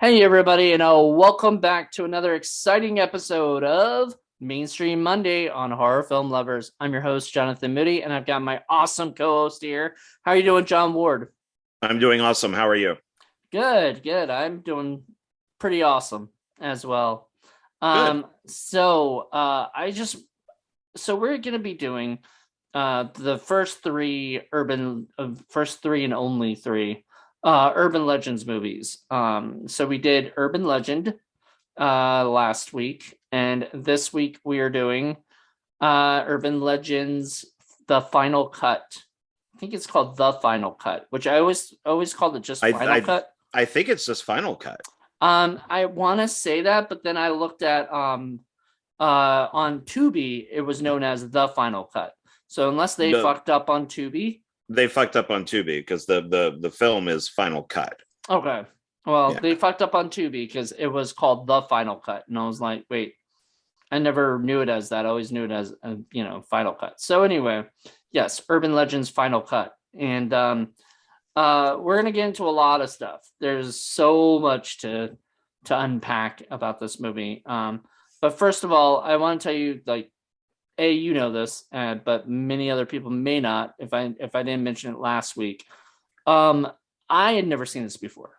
Hey, everybody, and welcome back to another exciting episode of Mainstream Monday on Horror Film Lovers. I'm your host, Jonathan Moody, and I've got my awesome co-host here. How are you doing, John Ward? I'm doing awesome. How are you? Good, good. I'm doing pretty awesome as well. Good. So we're gonna be doing the first three and only three urban legends movies. So we did Urban Legend last week, and this week we are doing Urban Legends: The Final Cut. I think it's called The Final Cut, which I always called it just I Final I Cut. I think it's just Final Cut. I want to say that, but then I looked at on Tubi, it was known as The Final Cut. So unless they No, fucked up on Tubi, they fucked up on Tubi because the film is Final Cut. okay. Well, Yeah. they fucked up on Tubi because it was called The Final Cut, and I was like, wait, I never knew it as that. I always knew it as Final Cut. So anyway, yes, Urban Legends Final Cut, and we're gonna get into a lot of stuff. There's so much to unpack about this movie. But first of all, I want to tell you, like, you know this, but many other people may not. If I didn't mention it last week, um, I had never seen this before,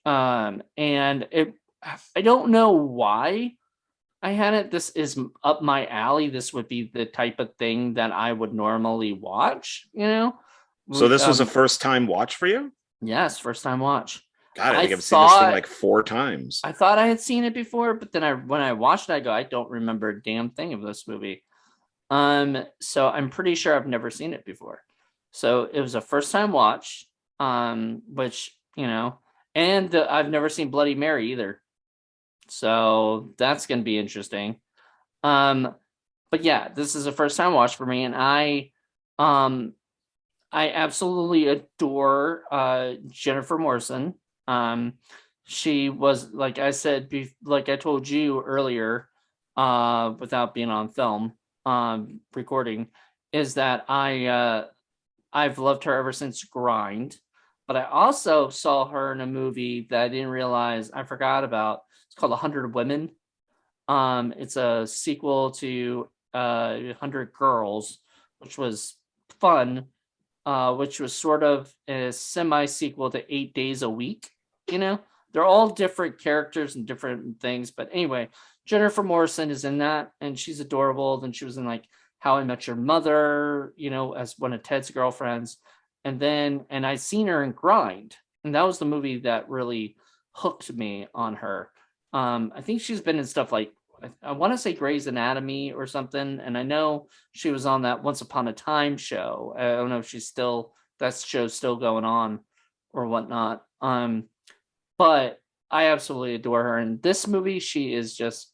and I don't know why I hadn't. This is up my alley. This would be the type of thing that I would normally watch. So this was a first time watch for you? Yes, first time watch. God, I I think I've seen this thing thought like four times. I thought I had seen it before, but then when I watched it, I go, I don't remember a damn thing of this movie. So I'm pretty sure I've never seen it before. So it was a first time watch, which, and I've never seen Bloody Mary either. So that's going to be interesting. Um, but yeah, this is a first time watch for me, and um, I absolutely adore Jennifer Morrison. She was, like I said, like I told you earlier, without being on film, recording, is that I've loved her ever since Grind, but I also saw her in a movie that I didn't realize I forgot about. It's called 100 Women. It's a sequel to 100 Girls, which was fun, which was sort of a semi sequel to 8 Days a Week. You know, they're all different characters and different things. But anyway, Jennifer Morrison is in that, and she's adorable. Then she was in, like, How I Met Your Mother, as one of Ted's girlfriends. And I seen her in Grind, and that was the movie that really hooked me on her. I think she's been in stuff like, I want to say Grey's Anatomy or something, and I know she was on that Once Upon a Time show. I don't know if that show's still going on or whatnot. But I absolutely adore her. In this movie, she is just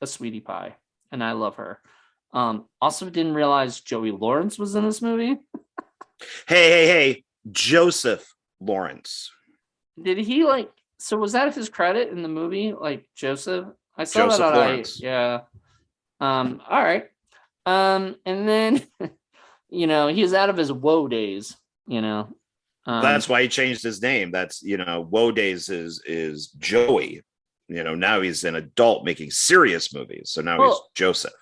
a sweetie pie, and I love her. Also didn't realize Joey Lawrence was in this movie. Hey. Joseph Lawrence. Did he, like, so was that his credit in the movie? Like, Joseph? I saw that Joseph on Lawrence. yeah. All right. And then he's out of his woe days, you know. That's why he changed his name. That's, Woe Days is Joey. Now he's an adult making serious movies. So now he's Well, Joseph.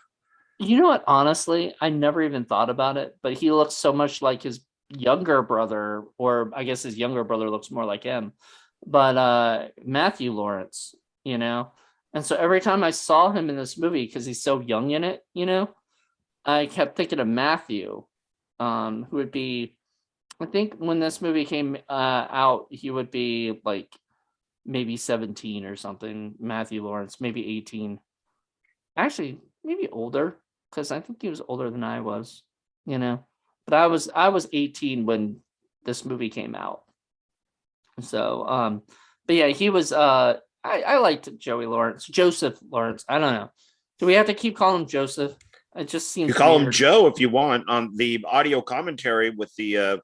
you know what? Honestly, I never even thought about it, but he looks so much like his younger brother, or I guess his younger brother looks more like him. But Matthew Lawrence, you know. And so every time I saw him in this movie, because he's so young in it, I kept thinking of Matthew, who would be, I think when this movie came out, he would be like maybe 17 or something. Matthew Lawrence, maybe 18. Actually, maybe older, because I think he was older than I was, you know. But I was 18 when this movie came out. So, but yeah, he was. I liked Joey Lawrence, Joseph Lawrence. I don't know. Do we have to keep calling him Joseph? It just You seems call him weird. Joe if you want. On the audio commentary with the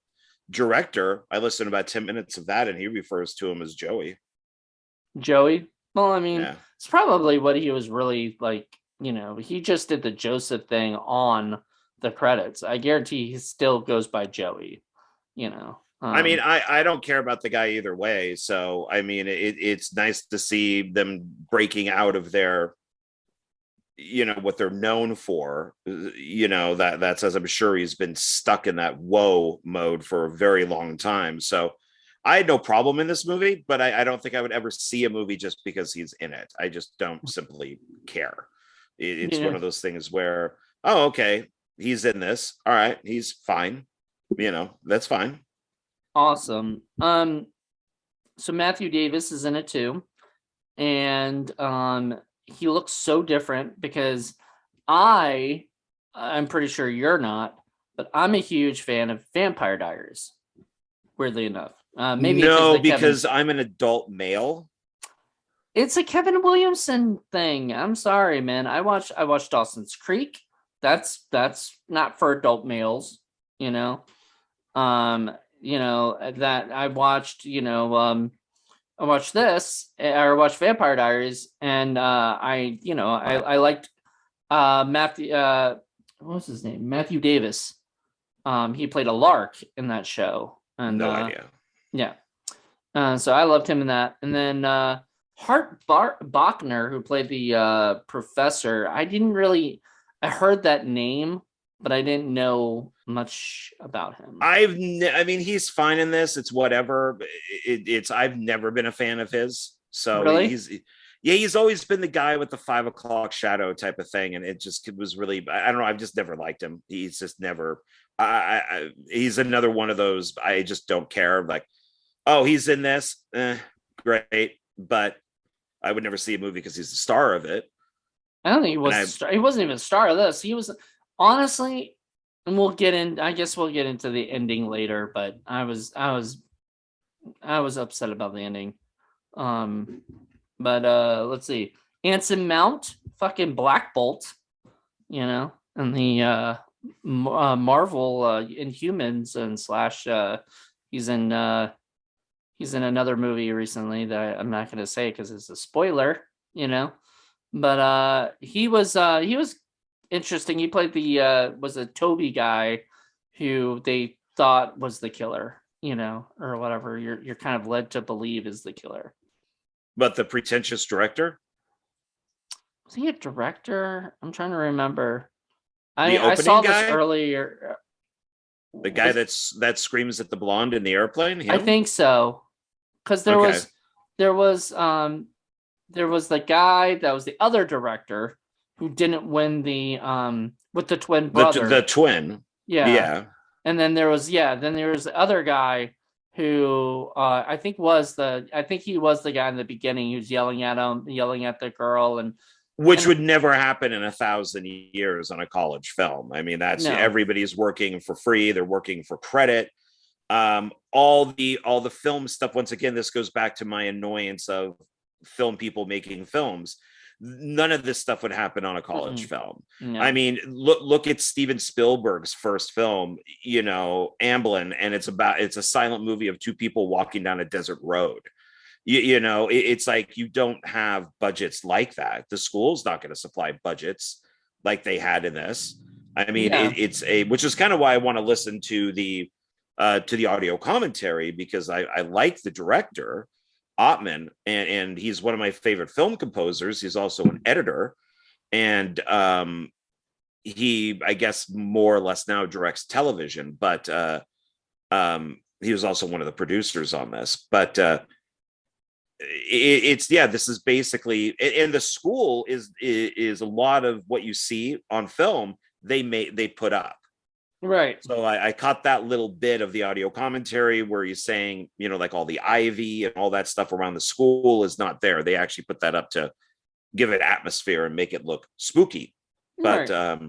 director, I listened to about 10 minutes of that, and he refers to him as Joey. Joey. Well, I mean, Yeah. it's probably what he was really like. He just did the Joseph thing on the credits. I guarantee he still goes by Joey. I mean, Um, I don't care about the guy either way. So I mean, it's nice to see them breaking out of their, what they're known for. That's, as I'm sure he's been stuck in that woe mode for a very long time. So I had no problem in this movie, but I don't think I would ever see a movie just because he's in it. I just don't simply care. It's one yeah, of those things where, oh, okay, he's in this. All right, he's fine. That's fine. awesome. So Matthew Davis is in it too, and he looks so different because I, I'm pretty sure you're not, but I'm a huge fan of Vampire Diaries. Weirdly enough, maybe because No, the Kevin, because I'm an adult male. it's a Kevin Williamson thing. I'm sorry, man. I watched Dawson's Creek. That's not for adult males, you know. Um, that I watched this or watched Vampire Diaries, and I liked Matthew. What was his name? Matthew Davis. He played a Lark in that show, and No idea. yeah. So I loved him in that. And then Hart Bachner, who played the professor, I heard that name, but I didn't know much about him. I mean, he's fine in this. It's whatever. I've never been a fan of his. So Really? yeah, he's always been the guy with the 5 o'clock shadow type of thing. And it was really, I don't know. I've just never liked him. He's just never, he's another one of those. I just don't care. Like, oh, he's in this. Great. But I would never see a movie because he's the star of it. I don't think he And was. I, He wasn't even a star of this. He was honestly, and we'll get in. I guess we'll get into the ending later. But I was upset about the ending. Um, but let's see. Anson Mount, fucking Black Bolt, and the Marvel Inhumans and slash. He's in he's in another movie recently that I'm not going to say because it's a spoiler. You know, but he was interesting. He played the was a Toby guy who they thought was the killer, or whatever you're kind of led to believe is the killer. but the pretentious director, Was he a director? I'm trying to remember. the I opening saw this guy, earlier. the guy Was that screams at the blonde in the airplane, I him? think so? Because Okay. there was there was the guy that was the other director who didn't win the with the twin The brother. twin. Yeah. Yeah. And then there was the other guy who I think he was the guy in the beginning who's yelling at him, yelling at the girl, Which and would never happen in 1,000 years on a college film. I mean, that's no. everybody's working for free. They're working for credit. All the film stuff. Once again, this goes back to my annoyance of film people making films. None of this stuff would happen on a college Mm-mm, film. I no. mean, look at Steven Spielberg's first film, Amblin, and it's a silent movie of two people walking down a desert road. It's like you don't have budgets like that. The school's not going to supply budgets like they had in this. I mean, Yeah. which is kind of why I want to listen to the audio commentary, because I like the director Ottman, and he's one of my favorite film composers. He's also an editor, and he, I guess, more or less now directs television, but he was also one of the producers on this. But it's yeah, this is basically, and the school is a lot of what you see on film. They put up. Right. So I caught that little bit of the audio commentary where he's saying, like all the ivy and all that stuff around the school is not there. They actually put that up to give it atmosphere and make it look spooky. But Right.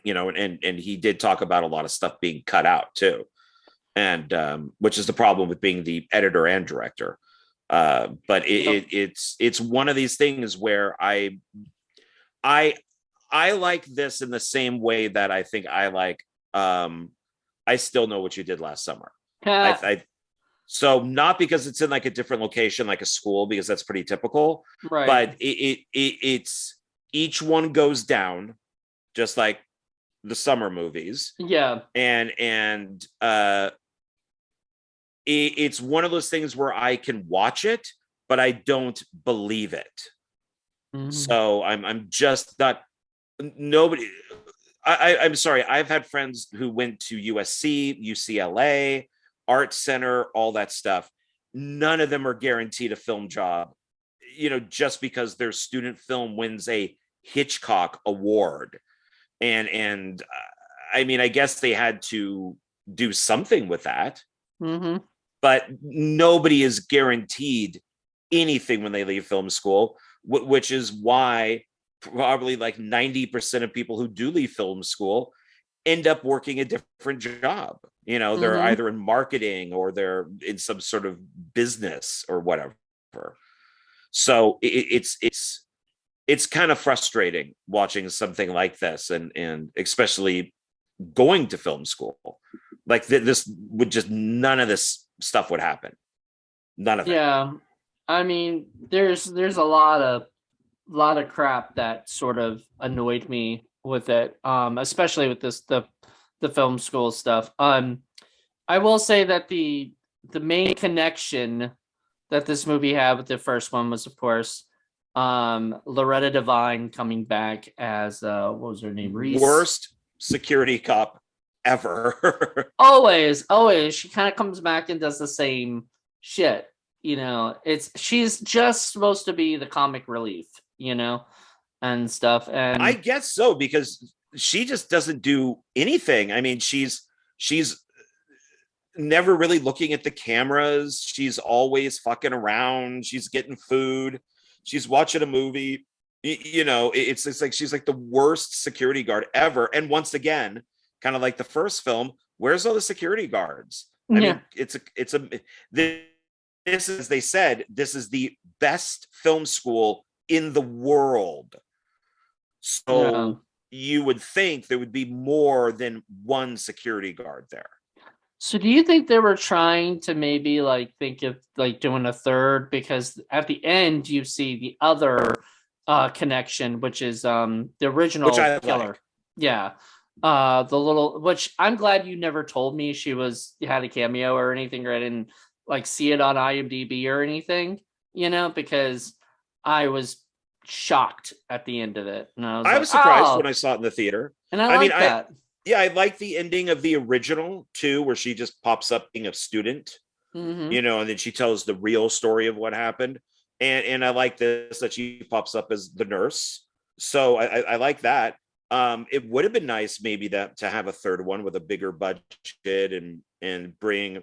and he did talk about a lot of stuff being cut out too, and which is the problem with being the editor and director. But Yep. it's one of these things where I I like this in the same way that I think I like I Still Know What You Did Last Summer. I so not because it's in like a different location, like a school, because that's pretty typical, Right. but it's each one goes down just like the summer movies, Yeah. and it's one of those things where I can watch it, but I don't believe it. Mhm. So I'm just not nobody. I'm sorry. I've had friends who went to USC, UCLA, Art Center, all that stuff. None of them are guaranteed a film job, just because their student film wins a Hitchcock Award. And I mean, I guess they had to do something with that, Mhm. but nobody is guaranteed anything when they leave film school, which is why probably like 90% of people who do leave film school end up working a different job. They're Mhm. either in marketing or they're in some sort of business or whatever. So it's kind of frustrating watching something like this, and especially going to film school. Like this would just none of this stuff would happen. None of it. Yeah. I mean, there's a lot of crap that sort of annoyed me with it. Especially with the film school stuff. I will say that the main connection that this movie had with the first one was, of course, Loretta Devine coming back as what was her name? Reese. Worst security cop ever. Always. She kind of comes back and does the same shit. She's just supposed to be the comic relief, and stuff. I And guess so, because she just doesn't do anything. I mean, she's never really looking at the cameras. She's always fucking around. She's getting food. She's watching a movie. It's like she's like the worst security guard ever. And once again, kind of like the first film, where's all the security guards? I yeah, mean, this is, they said, this is the best film school in the world. yeah. So you would think there would be more than one security guard there. So do you think they were trying to maybe like think of like doing a third, because at the end you see the other connection, which is the Which original I killer. like. Yeah. The little, which I'm glad you never told me she had a cameo or anything, or I didn't like see it on IMDb or anything, because I was shocked at the end of it. And I was I like, was surprised when oh, I saw it in the theater. and I I mean, like that. I like the ending of the original too, where she just pops up being a student, Hmm. and then she tells the real story of what happened. And I like this, that she pops up as the nurse. So I like that. It would have been nice maybe that to have a third one with a bigger budget, and bring,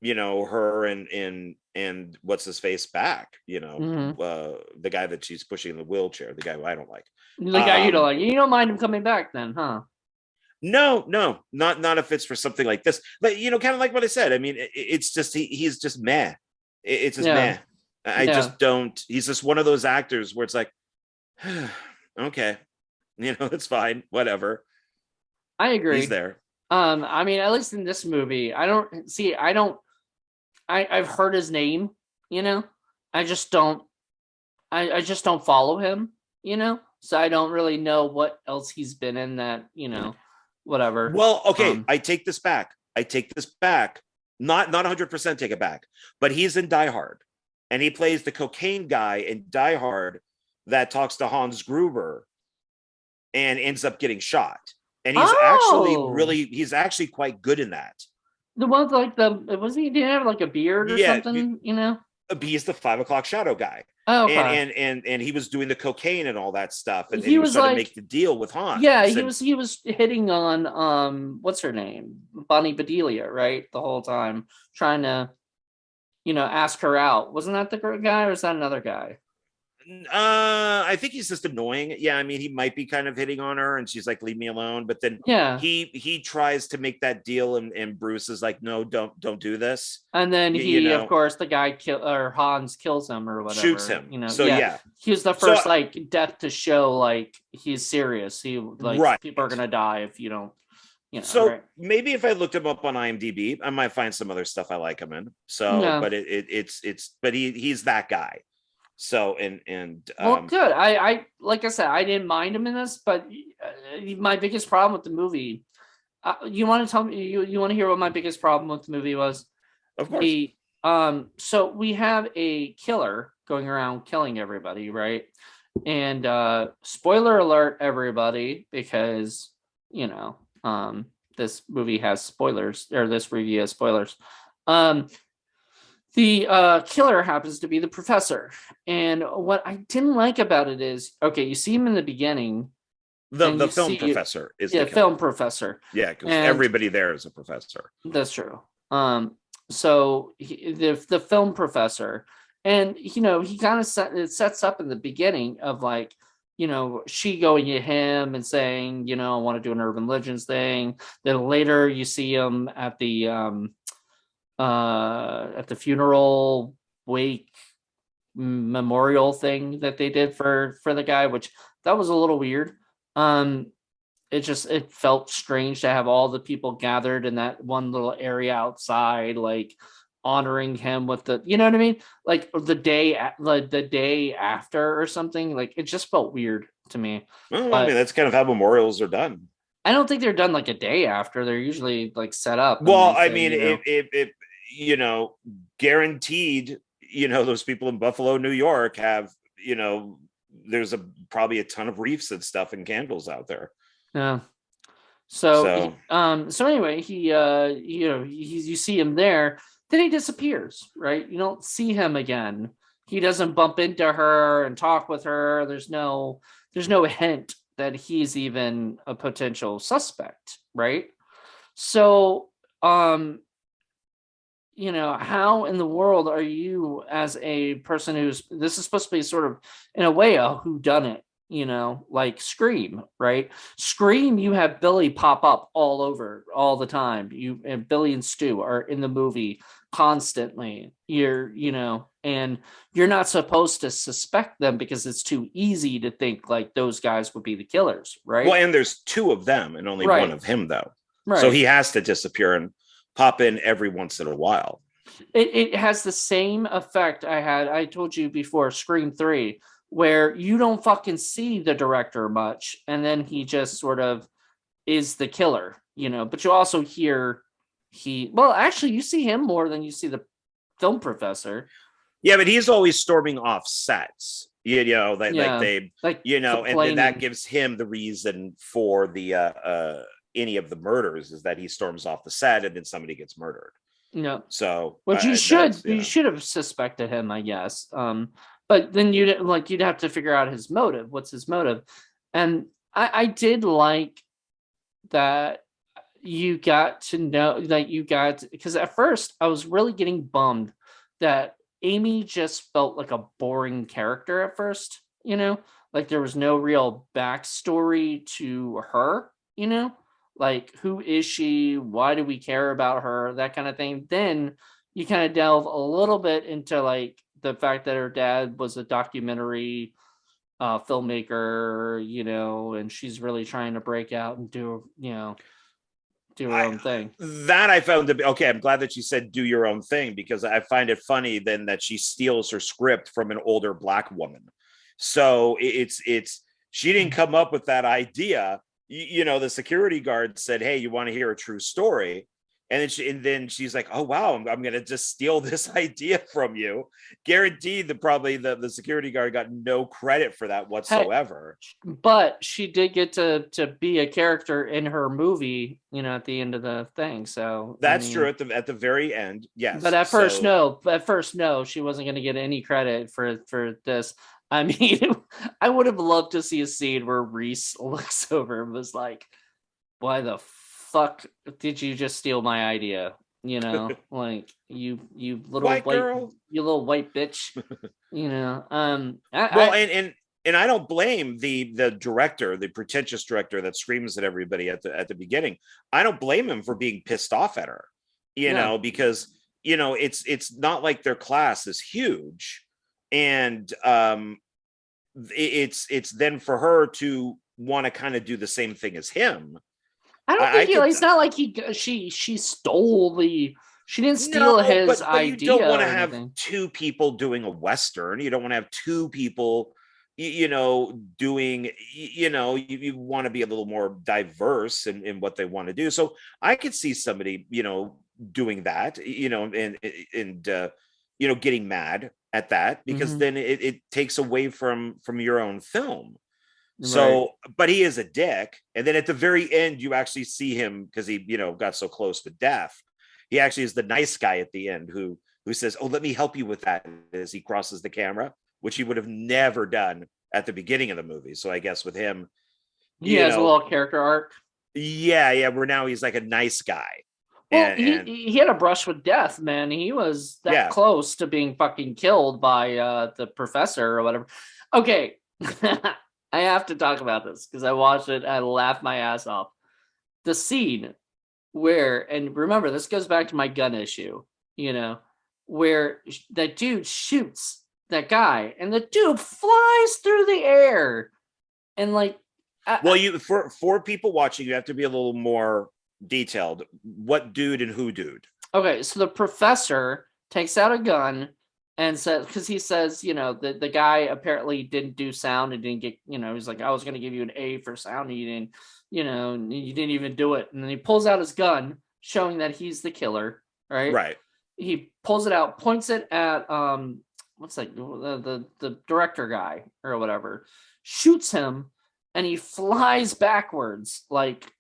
her and what's his face back, Hmm. the guy that she's pushing in the wheelchair, the guy who I don't like. The guy you don't Um, like. You don't mind him coming back then, huh? no, not if it's for something like this. But kind of like what I said. I mean, it's just he's just meh. It's just Yeah. meh. I Yeah. just don't. He's just one of those actors where it's like, okay, it's fine, whatever. I He's agree. there. I mean, at least in this movie, I don't I've heard his name, you know. I just don't I just don't follow him, So I don't really know what else he's been in that, whatever. Well, okay, Um I take this back. I take this back. Not 100% take it back, but he's in Die Hard, and he plays the cocaine guy in Die Hard that talks to Hans Gruber and ends up getting shot. And Oh, he's actually quite good in that. the one with like wasn't he, did he have like a beard or Yeah, something? he's the 5 o'clock shadow guy. Oh, And okay. and he was doing the cocaine and all that stuff, and He he was was trying to like, make the deal with yeah, Hans. And he was hitting on what's her name? Bonnie Bedelia, right? The whole time trying to, ask her out. Wasn't that the guy or is that another guy? I think he's just annoying. Yeah, I mean, he might be kind of hitting on her, and she's like, "Leave me alone." But then Yeah. he tries to make that deal, and Bruce is like, "No, don't do this." And then You he, of know, course, the guy or Hans kills him or shoots whatever. him. So Yeah. yeah, He was the so first like death to show like he's serious. He like right. people are gonna die if you don't, So right? maybe if I looked him up on IMDb, I might find some other stuff I like him in. So, Yeah. but but he's that guy. So and Well, good. I like I said, I didn't mind him in this, but my biggest problem with the movie. You want to tell me? You want to hear what my biggest problem with the movie was? Of course. the so we have a killer going around killing everybody, right? And spoiler alert, everybody, because you know, this movie has spoilers, or this review has spoilers. Um, the killer happens to be the professor, and what I didn't like about it is, okay, you see him in the beginning, and The you film see, professor is the yeah, killer. film professor, Yeah, because and everybody there is a professor. that's true. So the film professor, and he kind of sets up in the beginning of like, she going to him and saying, I want to do an urban legends thing. Then later you see him at the funeral wake memorial thing that they did for the guy, which that was a little weird. Um, it felt strange to have all the people gathered in that one little area outside, like honoring him with the, you know what I mean, like the day after or something. Like it just felt weird to me. Well, I mean, But that's kind of how memorials are done. I don't think they're done like a day after. They're usually like set up and Well, they I say, mean, if guaranteed, those people in Buffalo, New York have, there's probably a ton of wreaths and stuff and candles out there. yeah. So So so anyway, you see him there, then he disappears, right? You don't see him again. He doesn't bump into her and talk with her. There's no hint that he's even a potential suspect, right? So how in the world are you, as a person who's, this is supposed to be sort of in a way a who done it, like Scream, right? Scream, you have Billy pop up all over all the time. You and Billy and Stu are in the movie constantly. And you're not supposed to suspect them because it's too easy to think like those guys would be the killers, well, right? and there's two of them and only one Right. of him though. So Right. he has to disappear and pop in every once in a while. It has the same effect I told you before, Scream 3, where you don't fucking see the director much, and then he just sort of is the killer, but you also hear well, actually you see him more than you see the film professor. Yeah, but he's always storming off sets. Like Yeah, they, like and then that complaining. gives him the reason for the any of the murders is that he storms off the set and then somebody gets murdered. Yeah. So Which you that's should you should have suspected him, I guess. But then you'd have to figure out his motive. What's his motive? And I did like that you got to know that because at first I was really getting bummed that Amy just felt like a boring character at first, like there was no real backstory to her, like who is she? Why do we care about her? That kind of thing. Then you kind of delve a little bit into like the fact that her dad was a documentary filmmaker, and she's really trying to break out and do her own thing. That I found to be okay. I'm glad that she said do your own thing because I find it funny then that she steals her script from an older Black woman. So it's she didn't come up with that idea. The security guard said, "Hey, you want to hear a true story?" And then she's like, "Oh wow, I'm gonna just steal this idea from you." Guaranteed that probably the security guard got no credit for that whatsoever. But she did get to be a character in her movie, at the end of the thing. So that's true at the very end. Yes. But at first, no, she wasn't going to get any credit for this. I mean, I would have loved to see a scene where Reese looks over and was like, "Why the fuck did you just steal my idea?" Like you little white girl, you little white bitch. And I don't blame the director, the pretentious director that screams at everybody at the beginning. I don't blame him for being pissed off at her, because it's not like their class is huge, and it's then for her to want to kind of do the same thing as him. I don't think it's not like she stole she didn't steal his but idea. You don't want to have two people doing a Western. You don't want to have two people, doing, you want to be a little more diverse in what they want to do. So I could see somebody, doing that, and getting mad at that, because Mhm. then it takes away from your own film. Right. So, but he is a dick. And then at the very end, you actually see him, because he, got so close to death. He actually is the nice guy at the end who says, "Oh, let me help you with that," as he crosses the camera, which he would have never done at the beginning of the movie. So I guess with him, He you has a know, little character arc. yeah, where now he's like a nice guy. Well, And he had a brush with death, man. He was that yeah. close to being fucking killed by the professor or whatever. Okay. I have to talk about this because I watched it. I laughed my ass off. The scene where, and remember, this goes back to my gun issue, you know, where that dude shoots that guy and the dude flies through the air. And like, Well, you for people watching, you have to be a little more detailed. What dude and who dude? okay, so the professor takes out a gun and says, because he says, the guy apparently didn't do sound and didn't get, he's like, I was going to give you an A for sound. And you didn't, you didn't even do it. And then he pulls out his gun, showing that he's the killer, right? Right. He pulls it out, points it at, what's that, the director guy or whatever, shoots him, and he flies backwards, like,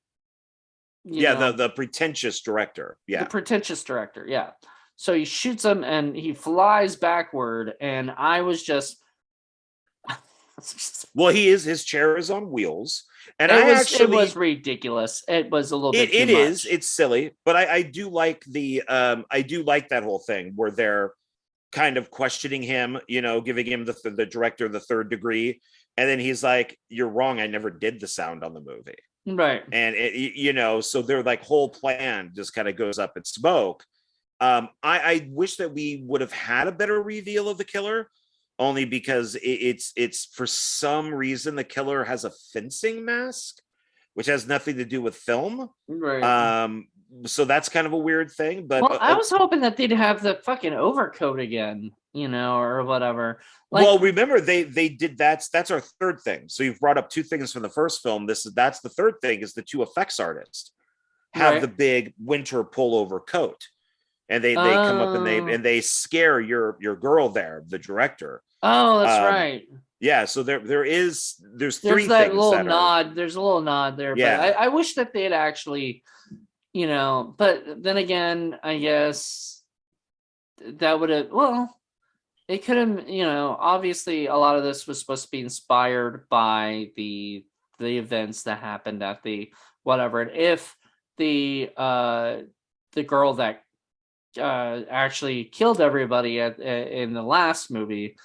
Yeah, the pretentious director. the Yeah. pretentious director, yeah. So he shoots him and he flies backward, and I was just Well, his chair is on wheels. And it was ridiculous. It was a little bit too it is, much. it's silly, but I do like I do like that whole thing where they're kind of questioning him, giving him the director the third degree. And then he's like, "You're wrong. I never did the sound on the movie." Right. And so their like whole plan just kind of goes up in smoke. I wish that we would have had a better reveal of the killer, only because it's for some reason the killer has a fencing mask, which has nothing to do with film. Right. So that's kind of a weird thing. But Well, I was hoping that they'd have the fucking overcoat again, or whatever. Like, well, remember they did that's our third thing. So you've brought up two things from the first film. That's the third thing, is the two effects artists have the right. big winter pullover coat, and they come up and Oh, they scare your girl there, the director. oh, that's Um, right. yeah, so there's There's three that things little that are, nod. There's a little nod there, but yeah. I wish that they'd actually, but then again, I guess that would have, well, it could have, obviously a lot of this was supposed to be inspired by the events that happened at the whatever. And if the girl that actually killed everybody in the last movie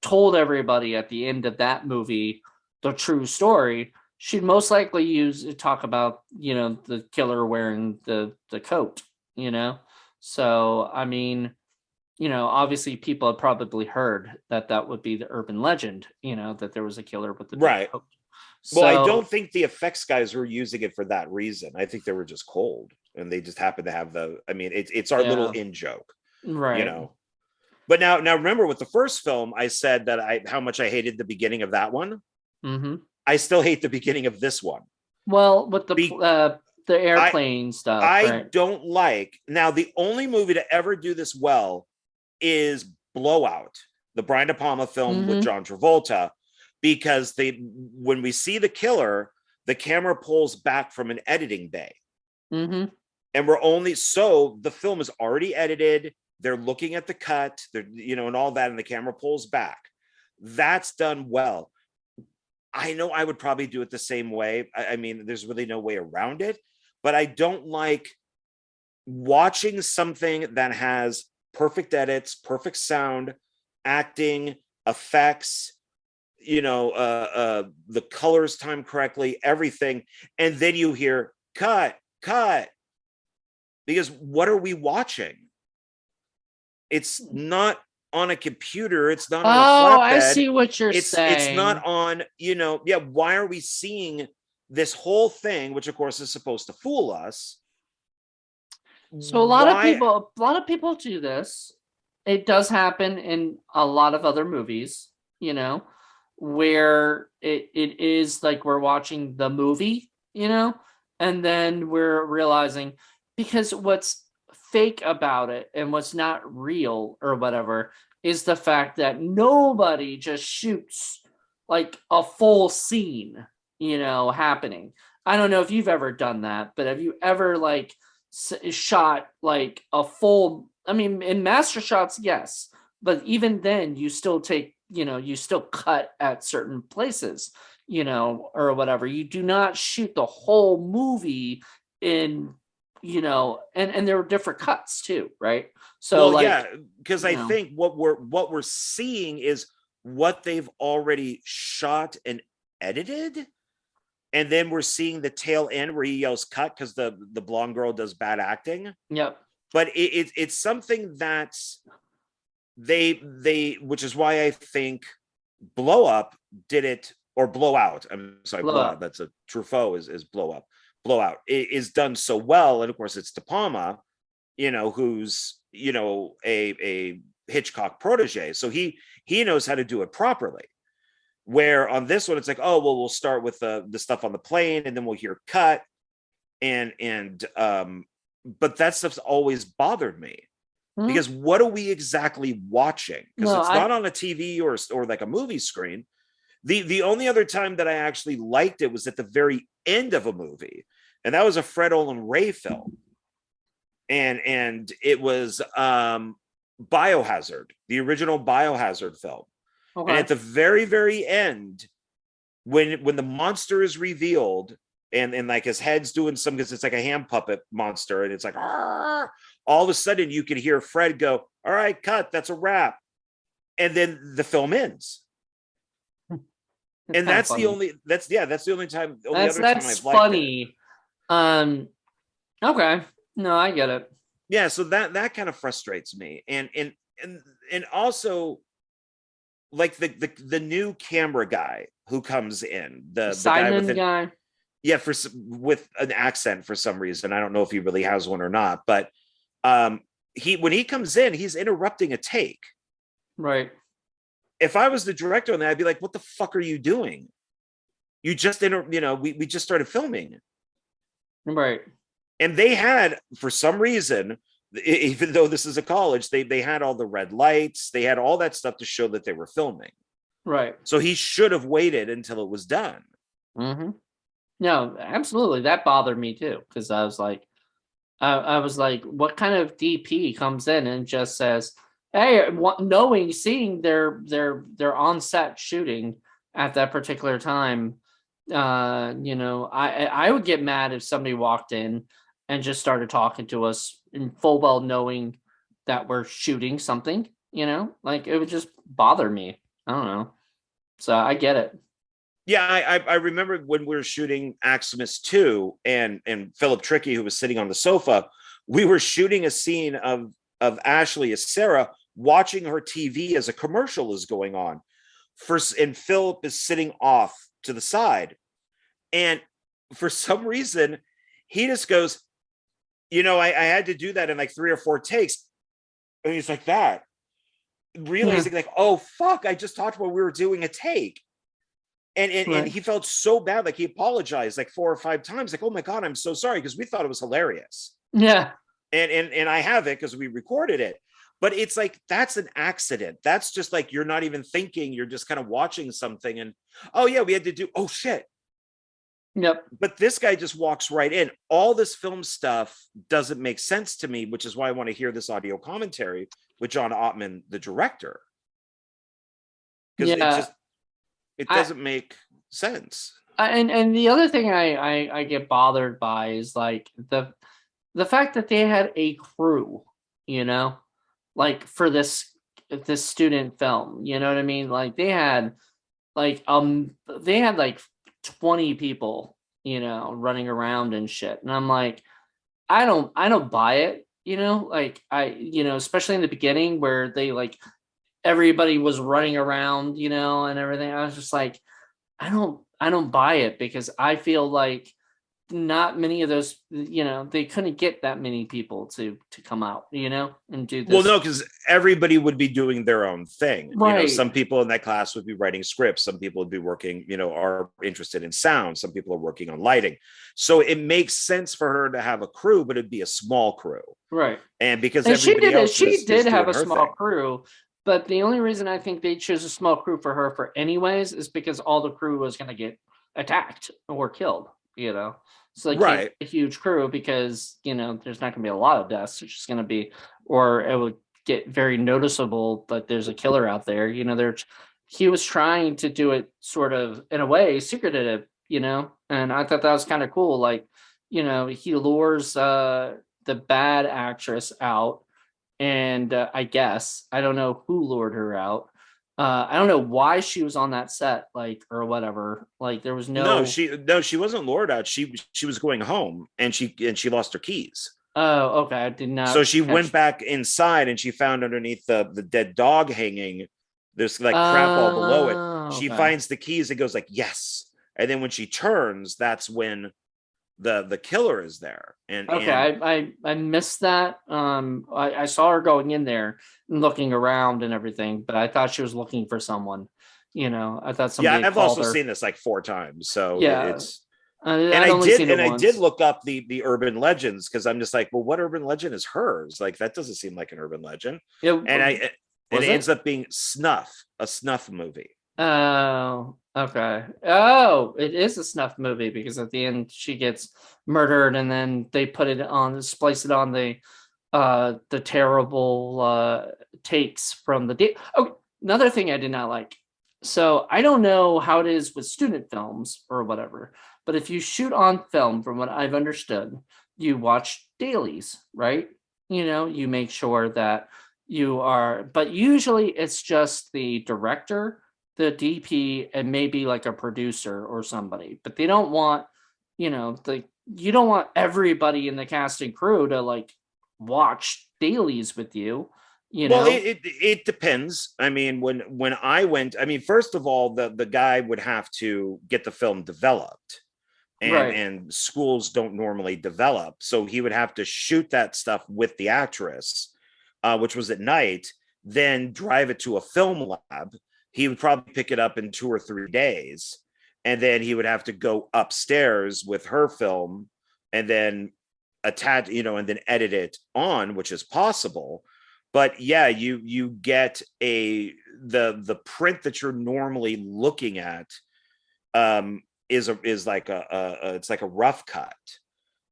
told everybody at the end of that movie the true story, she'd most likely talk about the killer wearing the coat. So I mean, obviously people had probably heard that would be the urban legend, that there was a killer with the big Right. coat. Well, I So don't think the effects guys were using it for that reason. I think they were just cold, and they just happened to have I mean, it's our little yeah, in joke, you right. know. But now remember, with the first film, I said that how much I hated the beginning of that one. Hmm. I still hate the beginning of this one. Well, with Be the I airplane stuff, I right? don't like, now the only movie to ever do this well is Blowout, the Brian De Palma film with Hmm. John Travolta, because when we see the killer, the camera pulls back from an editing bay. Hmm. And so the film is already edited. They're looking at the cut, and all that, and the camera pulls back. That's done well. I know I would probably do it the same way. I mean, there's really no way around it, but I don't like watching something that has perfect edits, perfect sound, acting, effects, the colors timed correctly, everything. And then you hear cut, cut. Because what are we watching? It's not on a computer. It's not on a Oh, I flatbed. see what you're It's not saying. on, yeah, why are we seeing this whole thing, which of course is supposed to fool us? So Why? a lot of people do this. It does happen in a lot of other movies, where it is like we're watching the movie, and then we're realizing, because what's fake about it and what's not real or whatever is the fact that nobody just shoots like a full scene, happening. I don't know if you've ever done that, but have you ever like shot like a full, I mean, in master shots, yes, but even then you still take, you still cut at certain places, or whatever. You do not shoot the whole movie in, and there were different cuts too, right? So Well, like, yeah, because I think what we're seeing is what they've already shot and edited. And then we're seeing the tail end where he yells cut because the blonde girl does bad acting. yep. But it's something that they which is why I think Blow Up did it, or Blow Out. I'm sorry, Blow Out. That's a Truffaut is Blow Up. Blow Out is done so well. And of course it's De Palma, who's, a Hitchcock protege. So he knows how to do it properly. Where on this one, it's like, oh, well, we'll start with the stuff on the plane and then we'll hear cut. But that stuff's always bothered me. Mm-hmm. Because what are we exactly watching? Because it's not on a TV or like a movie screen. The only other time that I actually liked it was at the very end of a movie. And that was a Fred Olen Ray film. And it was Biohazard, the original Biohazard film. Okay. And at the very, very end, when the monster is revealed and like his head's doing some, because it's like a hand puppet monster, and it's like, all of a sudden you can hear Fred go, all right, cut, that's a wrap. And then the film ends. And that's the only time, that's I've funny. It. Okay. No, I get it. Yeah, so that kind of frustrates me. And also, like the new camera guy who comes in, the guy. Yeah, with an accent for some reason. I don't know if he really has one or not, but when he comes in, he's interrupting a take. Right. If I was the director on that, I'd be like, what the fuck are you doing? You just we just started filming. Right. And they had, for some reason, even though this is a college, they had all the red lights, they had all that stuff to show that they were filming. Right. So he should have waited until it was done. Mm-hmm. No, absolutely. That bothered me too, because I was like, what kind of DP comes in and just says, "Hey," seeing their on set shooting at that particular time. I would get mad if somebody walked in and just started talking to us in full well knowing that we're shooting something, like it would just bother me. I don't know. So I get it. Yeah, I remember when we were shooting Maximus 2 and Philip Tricky, who was sitting on the sofa, we were shooting a scene of Ashley as Sarah watching her TV as a commercial is going on. And Philip is sitting off to the side. And for some reason, he just goes, I had to do that in like 3 or 4 takes. And he's like that. Realizing like, oh, fuck, I just talked about we were doing a take. And he felt so bad, like he apologized like 4 or 5 times, like, oh my God, I'm so sorry, because we thought it was hilarious. Yeah. And I have it because we recorded it. But it's like, that's an accident. That's just like, you're not even thinking, you're just kind of watching something and, oh yeah, we had to do, oh shit. Yep. But this guy just walks right in. All this film stuff doesn't make sense to me, which is why I want to hear this audio commentary with John Ottman, the director. Because it doesn't make sense. And the other thing I get bothered by is like the fact that they had a crew, like for this student film, you know what I mean? Like they had like 20 people, running around and shit. And I'm like, I don't buy it, like especially in the beginning where they like everybody was running around, and everything. I was just like, I don't buy it, because I feel like not many of those, they couldn't get that many people to come out, and do this. Well, no, because everybody would be doing their own thing. Right. Some people in that class would be writing scripts. Some people would be working, are interested in sound. Some people are working on lighting. So it makes sense for her to have a crew, but it'd be a small crew. Right. And because And she everybody did it. else She is did have doing a her small thing. crew, but the only reason I think they chose a small crew for her for anyways is because all the crew was going to get attacked or killed. So they can't Right. get a huge crew because there's not going to be a lot of deaths. It's just going to be, or it would get very noticeable that there's a killer out there. He was trying to do it sort of in a way secretive. And I thought that was kind of cool. Like, he lures the bad actress out, and I guess I don't know who lured her out. I don't know why she was on that set, like, or whatever. Like, there was no. No, she wasn't lured out. She was going home, and she lost her keys. Oh, okay. I did So not she went catch. back inside, and she found underneath the dead dog hanging, there's like crap all below it. She Okay. finds the keys and goes like, yes. And then when she turns, that's when the killer is there. Okay, And I missed that. I saw her going in there and looking around and everything, but I thought she was looking for someone. I thought yeah, somebody had I've called also her. seen this like 4 times. So Yeah, it's I'd only seen it and I did once. look up the urban legends, because I'm just like, well, what urban legend is hers? Like, that doesn't seem like an urban legend. It And I and was it ends it. up being a snuff movie. Oh, okay. Oh, it is a snuff movie because at the end she gets murdered and then they put it on, splice it on the terrible takes from the day. Oh, another thing I did not like. So I don't know how it is with student films or whatever, but if you shoot on film, from what I've understood, you watch dailies, right? You make sure that you are, but usually it's just the director, the DP, and maybe like a producer or somebody. But they don't want, you don't want everybody in the cast and crew to like watch dailies with you, you Well, know? it depends. I mean, when I went, I mean, first of all, the guy would have to get the film developed, Right. and schools don't normally develop, so he would have to shoot that stuff with the actress, which was at night, then drive it to a film lab. He would probably pick it up in 2 or 3 days, and then he would have to go upstairs with her film, and then attach, and then edit it on, which is possible. But yeah, you get the print that you're normally looking at, is like it's like a rough cut,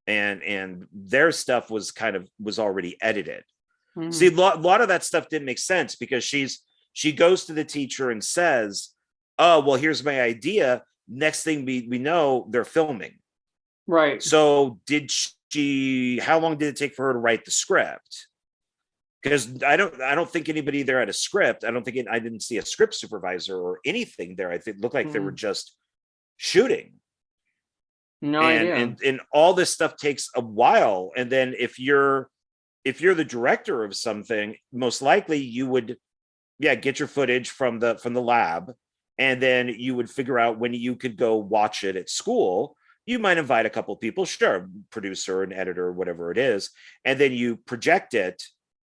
and their stuff was already edited. See, a Mhm. lot of that stuff didn't make sense, because she goes to the teacher and says, oh, well, here's my idea. Next thing we know, they're filming. Right. So how long did it take for her to write the script? Because I don't think anybody there had a script. I didn't see a script supervisor or anything there. I think it looked like they were Mhm. just shooting. No and idea. and and all this stuff takes a while. And then if you're the director of something, most likely you would, yeah, get your footage from the lab, and then you would figure out when you could go watch it at school. You might invite a couple people, sure, producer and editor, whatever it is, and then you project it,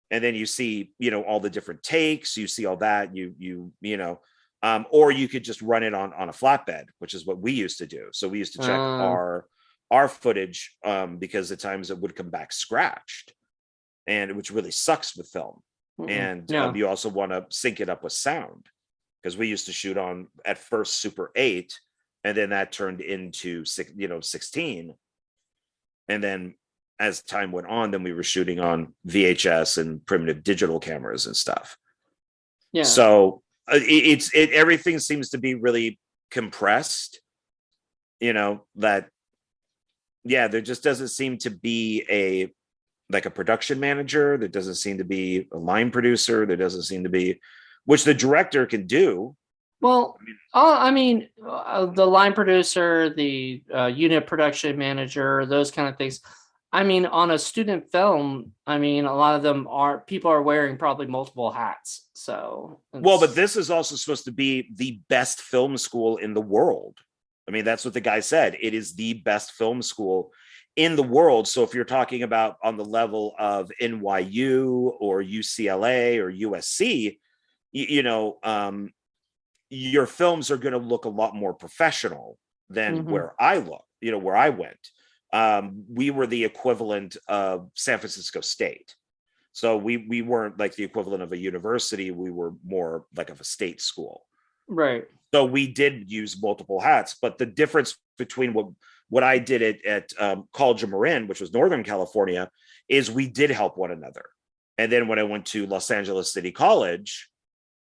and then you see, all the different takes, you see all that, or you could just run it on a flatbed, which is what we used to do. So we used to check Uh, our footage, because at times it would come back scratched, and which really sucks with film. And yeah. you also want to sync it up with sound, because we used to shoot on, at first, Super 8, and then that turned into 16, and then as time went on, then we were shooting on VHS and primitive digital cameras and stuff. Yeah. So everything seems to be really compressed. That, yeah, there just doesn't seem to be a production manager. There doesn't seem to be a line producer. There doesn't seem to be, which the director can do. Well, I mean, the line producer, the unit production manager, those kind of things. I mean, on a student film, I mean, a lot of them are people are wearing probably multiple hats. So Well, but it's this is also supposed to be the best film school in the world. I mean, that's what the guy said. It is the best film school in the world. So if you're talking about on the level of NYU or UCLA or USC, your films are going to look a lot more professional than mhm. where I look, where I went. we were the equivalent of San Francisco State. So we weren't like the equivalent of a university. We were more like of a state school. Right. So we did use multiple hats, but the difference between what I did at College of Marin, which was Northern California, is we did help one another. And then when I went to Los Angeles City College,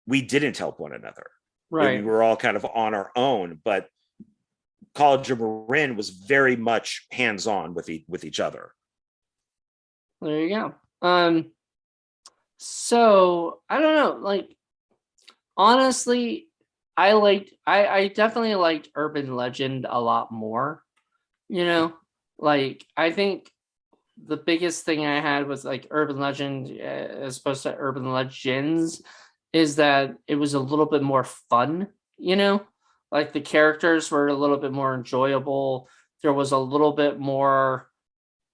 we didn't help one another. Right. We were all kind of on our own, but College of Marin was very much hands-on with each other. There you go. So I don't know, like, honestly, I definitely liked Urban Legend a lot more, you know, like, I think the biggest thing I had with like Urban Legend as opposed to Urban Legends is that it was a little bit more fun, you know, like the characters were a little bit more enjoyable. There was a little bit more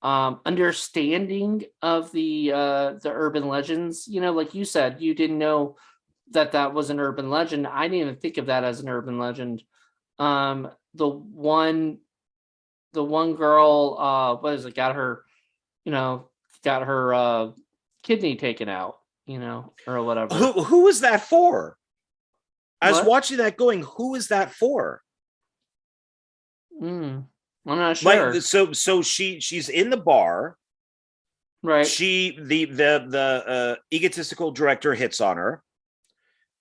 understanding of the urban legends, you know, like you said, you didn't know that was an urban legend. I didn't even think of that as an urban legend. The one girl, what is it, got her, you know, kidney taken out, you know, or whatever. Who is that for? I was What? watching that going, who is that for? I'm not sure. Like, so she's in the bar, Right. She the egotistical director hits on her,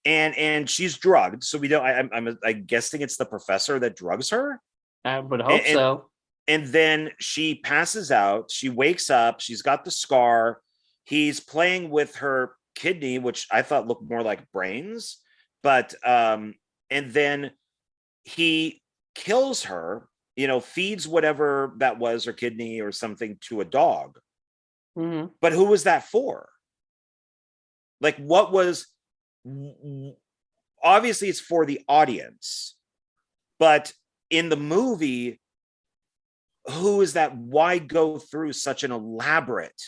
and she's drugged. So we don't. I'm guessing it's the professor that drugs her. I would hope And so. and then she passes out. She wakes up. She's got the scar. He's playing with her kidney, which I thought looked more like brains. But and then he kills her, you know, feeds whatever that was, her kidney or something, to a dog. Mm-hmm. But who was that for? Like, what was, obviously it's for the audience, but in the movie, who is that? Why go through such an elaborate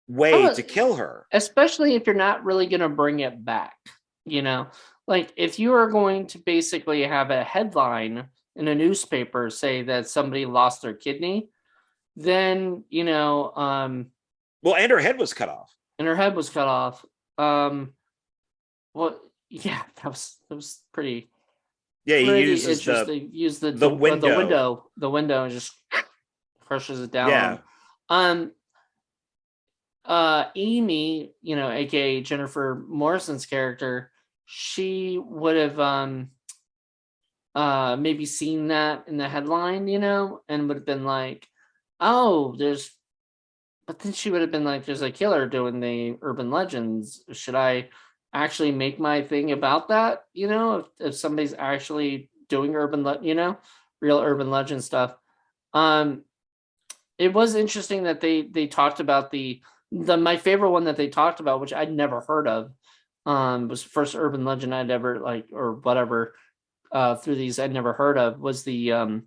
way to kill her? Especially if you're not really going to bring it back, you know, like if you are going to basically have a headline in a newspaper say that somebody lost their kidney, then, you know, well, and her head was cut off. And her head was cut off. Well, yeah, that was pretty. Yeah, he pretty uses interesting. Use the window, and just crushes it down. Yeah. Amy, you know, aka Jennifer Morrison's character, she would have maybe seen that in the headline, you know, and would have been like, oh, but then she would have been like, there's a killer doing the urban legends. Should I actually make my thing about that? You know, if somebody's actually doing you know, real urban legend stuff. It was interesting that they talked about the my favorite one that they talked about, which I'd never heard of, was the first urban legend I'd ever like, or whatever, through these I'd never heard of, was the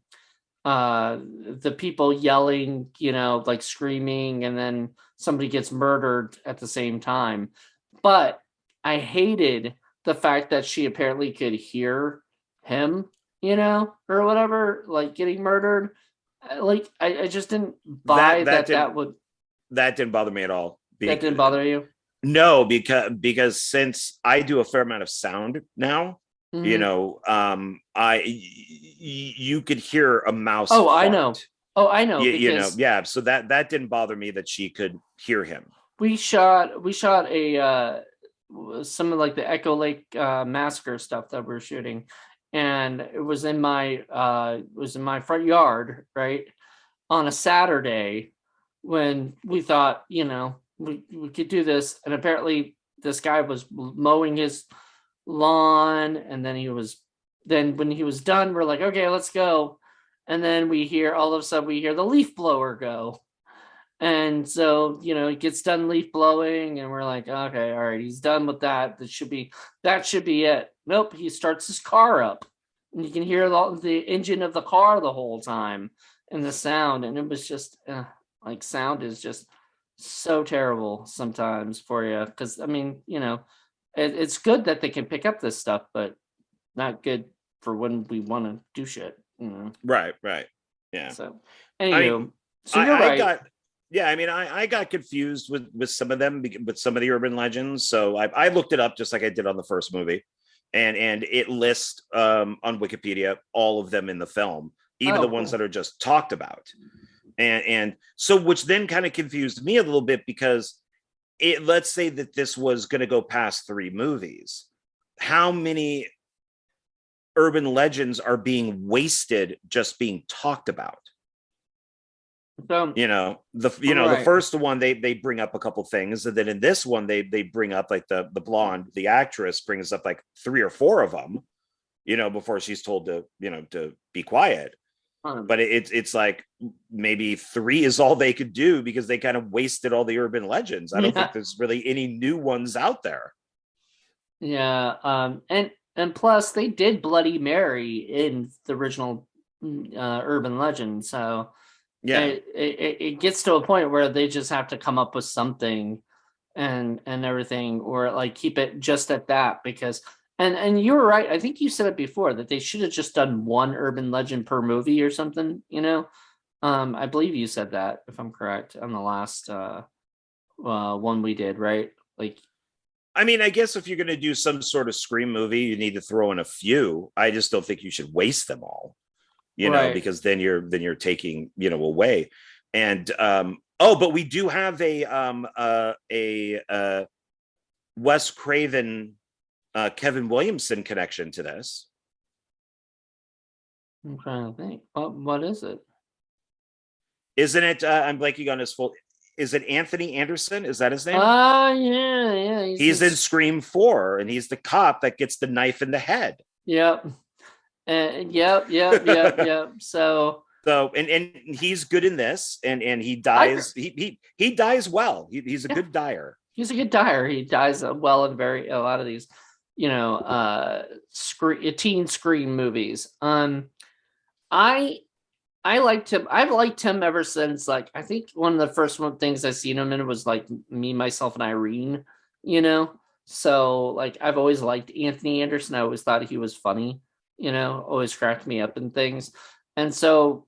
people yelling, you know, like screaming, and then somebody gets murdered at the same time. But I hated the fact that she apparently could hear him, you know, or whatever, like getting murdered. Like I just didn't buy that didn't bother me at all. That didn't bother you? No, because since I do a fair amount of sound now, Mm-hmm. you know, you could hear a mouse. Oh, fart. I know. Oh, I know. You know, yeah. So that didn't bother me that she could hear him. We shot a some of like the Echo Lake massacre stuff that we're shooting, and it was in my front yard, right, on a Saturday, when we thought, you know, we could do this, and apparently this guy was mowing his lawn, and then when he was done, we're like, okay, let's go, and then all of a sudden we hear the leaf blower go. And so, you know, it gets done leaf blowing, and we're like, okay, all right, he's done with that. That should be it. Nope, he starts his car up, and you can hear the engine of the car the whole time, and the sound. And it was just like, sound is just so terrible sometimes for you, because I mean, you know, it's good that they can pick up this stuff, but not good for when we want to do shit. You know? Right. Yeah. So, I anywho, mean, so you're I right. got, yeah, I mean, I got confused with some of them, with some of the urban legends. So I looked it up just like I did on the first movie, and it lists on Wikipedia all of them in the film, even the Oh, ones cool. that are just talked about. And so, which then kind of confused me a little bit, because let's say that this was going to go past 3 movies. How many urban legends are being wasted just being talked about? So, The right. first one, they bring up a couple things, and then in this one they bring up, like, the blonde, the actress, brings up like 3 or 4 of them, before she's told to be quiet. Um, But it's like maybe 3 is all they could do, because they kind of wasted all the urban legends. I don't think yeah, there's really any new ones out there. yeah. And plus, they did Bloody Mary in the original urban legend. So Yeah. it gets to a point where they just have to come up with something and everything, or like keep it just at that, because and you were right. I think you said it before that they should have just done one urban legend per movie or something, I believe you said that, if I'm correct, on the last one we did, right? Like, I mean, I guess if you're going to do some sort of Scream movie, you need to throw in a few. I just don't think you should waste them all, right. because then you're taking, away. And oh, but we do have a Wes Craven, Kevin Williamson connection to this. I'm trying to think. What is it? Isn't it? I'm blanking on his full. Is it Anthony Anderson? Is that his name? Yeah, yeah. He's He's in this. Scream 4, and he's the cop that gets the knife in the head. Yep. Yep. So So, and he's good in this, and he I dies. He dies well. He's a yeah, good dyer. he's a good dyer. He dies well in a lot of these, teen scream movies. I I liked him. I've liked him ever since. Like, I think one of the first things I seen him in was like Me, Myself, and Irene. You know, so like I've always liked Anthony Anderson. I always thought he was funny. Always cracked me up and things. And so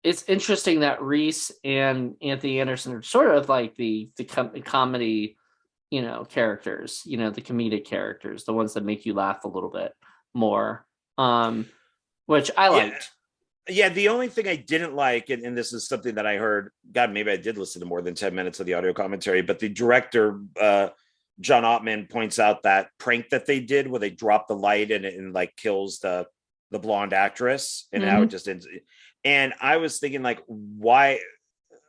it's interesting that Reese and Anthony Anderson are sort of like the comedy, characters. The comedic characters, the ones that make you laugh a little bit more. Which I Yeah, liked. yeah. The only thing I didn't like, and this is something that I heard. God, maybe I did listen to more than 10 minutes of the audio commentary. But the director, John Ottman, points out that prank that they did, where they drop the light and like kills the blonde actress, and now it Mm-hmm. just ends. And I was thinking, like, why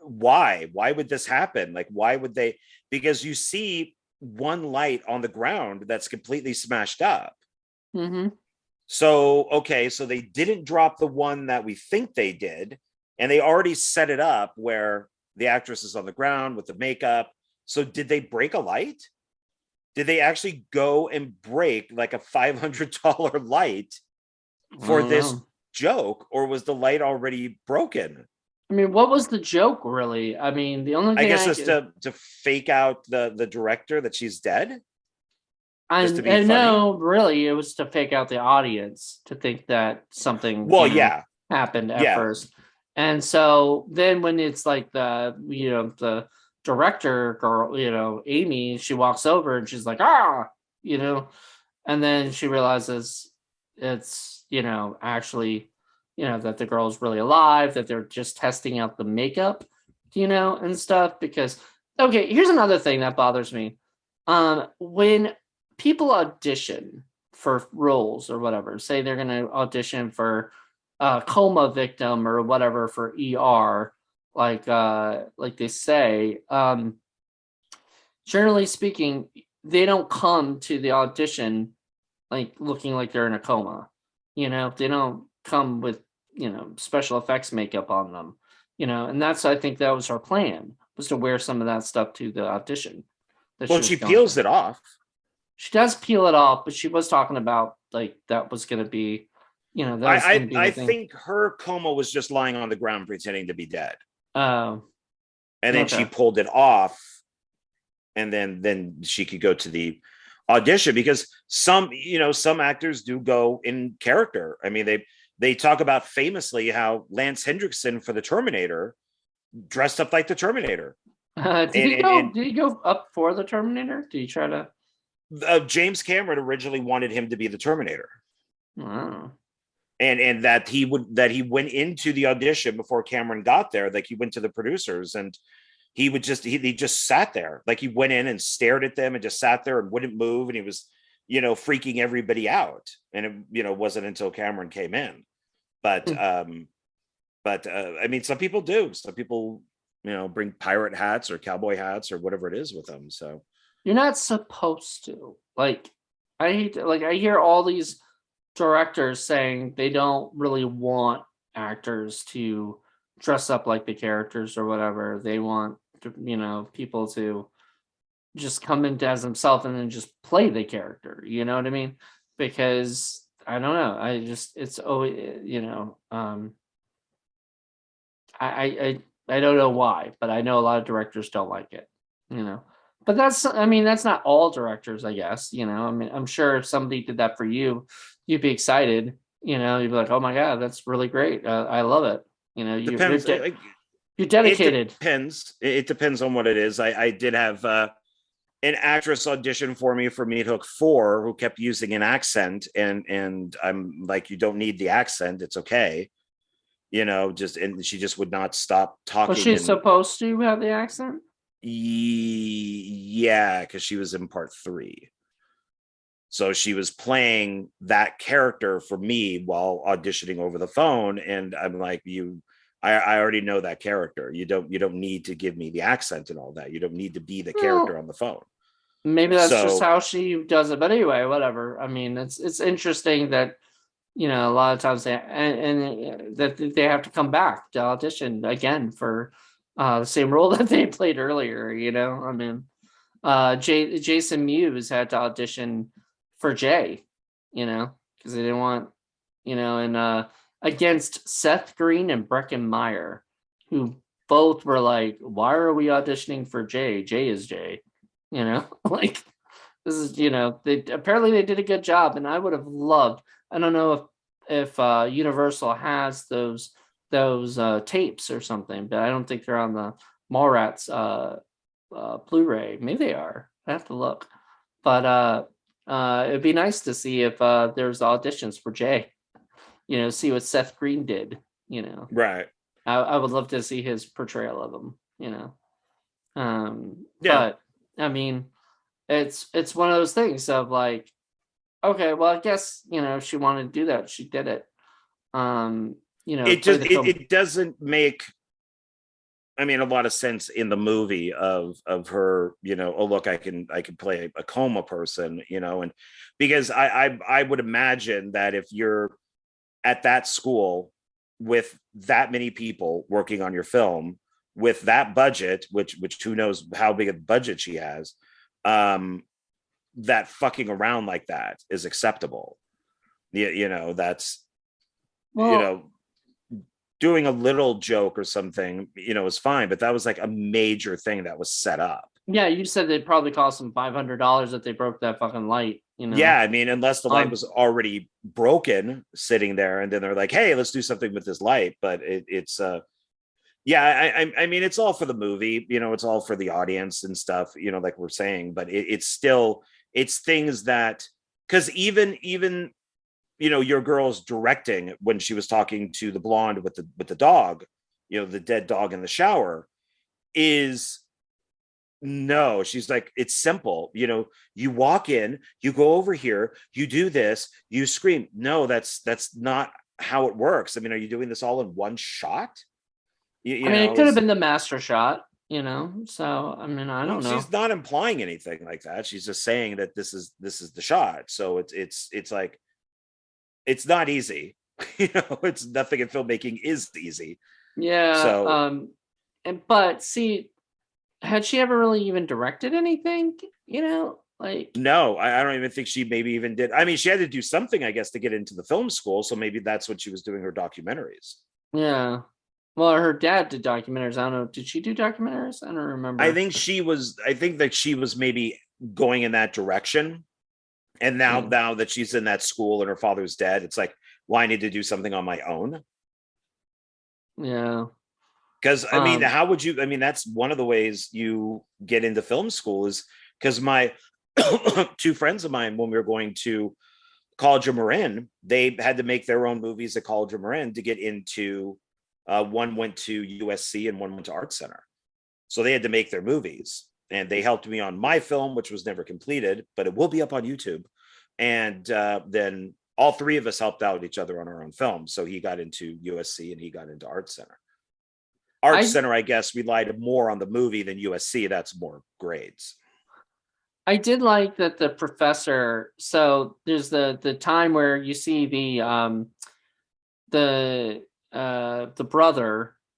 would this happen? Like, why would they? Because you see one light on the ground that's completely smashed up. Mm-hmm. So, okay, so they didn't drop the one that we think they did, and they already set it up where the actress is on the ground with the makeup. So, did they break a light? Did they actually go and break like a $500 light I for don't this know. joke, or was the light already broken? I mean, what was the joke, really? I mean, the only I thing guess I it's could, to fake out the director that she's dead, just to be I funny. know, really, it was to fake out the audience to think that something, Well, yeah, happened at yeah. first. And so then when it's like the director girl, Amy, she walks over and she's like, you know, and then she realizes it's, actually, that the girl's really alive, that they're just testing out the makeup, and stuff. Because, okay, here's another thing that bothers me. When people audition for roles or whatever, say they're going to audition for a coma victim or whatever for ER, like they say, generally speaking, they don't come to the audition like looking like they're in a coma. They don't come with, special effects makeup on them. And that's, I think that was her plan, was to wear some of that stuff to the audition that Well, she was she going peels to. it off. She does peel it off, but she was talking about like that was going to be, that was going to be I the thing. think her coma was just lying on the ground pretending to be dead, Oh, and then she okay. pulled it off, and then she could go to the audition, because some actors do go in character. I mean, they talk about famously how Lance Hendrickson for the Terminator dressed up like the Terminator. Did he go up for the Terminator? Did he try to? James Cameron originally wanted him to be the Terminator. Wow. And that he went into the audition before Cameron got there. Like he went to the producers and he just sat there. Like he went in and stared at them and just sat there and wouldn't move. And he was, freaking everybody out. And it, wasn't until Cameron came in. But I mean, some people do. Some people, bring pirate hats or cowboy hats or whatever it is with them. So you're not supposed to. Like, I hate to, like I hear all these directors saying they don't really want actors to dress up like the characters or whatever. They want people to just come in as themselves and then just play the character. You know what I mean? Because I don't know. I just it's always I don't know why, but I know a lot of directors don't like it. But that's not all directors, I guess. I mean, I'm sure if somebody did that for you, you'd be excited. You'd be like, "Oh my god, that's really great! I love it." Depends. You're dedicated. It depends on what it is. I did have an actress audition for me for Meat Hook 4 who kept using an accent, and I'm like, "You don't need the accent. It's okay." And she just would not stop talking. Was she supposed to have the accent? Yeah, because she was in part 3. So she was playing that character for me while auditioning over the phone. And I'm like, I already know that character. You don't need to give me the accent and all that. You don't need to be the character on the phone. Maybe that's just how she does it. But anyway, whatever. I mean, it's interesting that, a lot of times that they have to come back to audition again for the same role that they played earlier. I mean, Jason Mewes had to audition for Jay, because they didn't want, and against Seth Green and Breckin Meyer, who both were like, "Why are we auditioning for Jay? Jay is Jay," like this is, they apparently they did a good job, and I would have loved. I don't know if Universal has those tapes or something, but I don't think they're on the Mallrats Blu-ray. Maybe they are. I have to look, but it'd be nice to see if there's auditions for Jay. See what Seth Green did. Right. I would love to see his portrayal of him. Yeah. But I mean, it's one of those things of like, okay, well, I guess if she wanted to do that, she did it. It doesn't make, I mean, a lot of sense in the movie of her, oh look, I can play a coma person, and because I would imagine that if you're at that school with that many people working on your film with that budget, which who knows how big a budget she has, that fucking around like that is acceptable. That's, doing a little joke or something, is fine, but that was like a major thing that was set up. Yeah, you said they'd probably cost them $500 that they broke that fucking light. Yeah, I mean, unless the light was already broken sitting there, and then they're like, "Hey, let's do something with this light." But it's yeah, I mean, it's all for the movie, it's all for the audience and stuff, like we're saying. But it's still, it's things that, because even your girl's directing when she was talking to the blonde with the dog, the dead dog in the shower, is, no, she's like, it's simple. You walk in, you go over here, you do this, you scream. No, that's not how it works. I mean, are you doing this all in one shot? It could have been the master shot, so I mean, I don't know. She's not implying anything like that. She's just saying that this is the shot. So it's like, it's not easy. It's nothing in filmmaking is easy. Yeah. So but see, had she ever really even directed anything? Like, no, I don't even think she maybe even did. I mean, she had to do something, I guess, to get into the film school. So maybe that's what she was doing, her documentaries. Yeah. Well, her dad did documentaries. I don't know. Did she do documentaries? I don't remember. I think that she was maybe going in that direction And now that she's in that school and her father's dead, it's like, well, I need to do something on my own. Yeah. Because I mean, how would you? I mean, that's one of the ways you get into film school is because my two friends of mine, when we were going to College of Marin, they had to make their own movies at College of Marin to get into. One went to USC and one went to Art Center, so they had to make their movies, and they helped me on my film, which was never completed, but it will be up on YouTube. And then all three of us helped out each other on our own films. So he got into USC and he got into Art Center. Art Center, I guess, relied more on the movie than USC. That's more grades. I did like that the professor. So there's the time where you see the brother,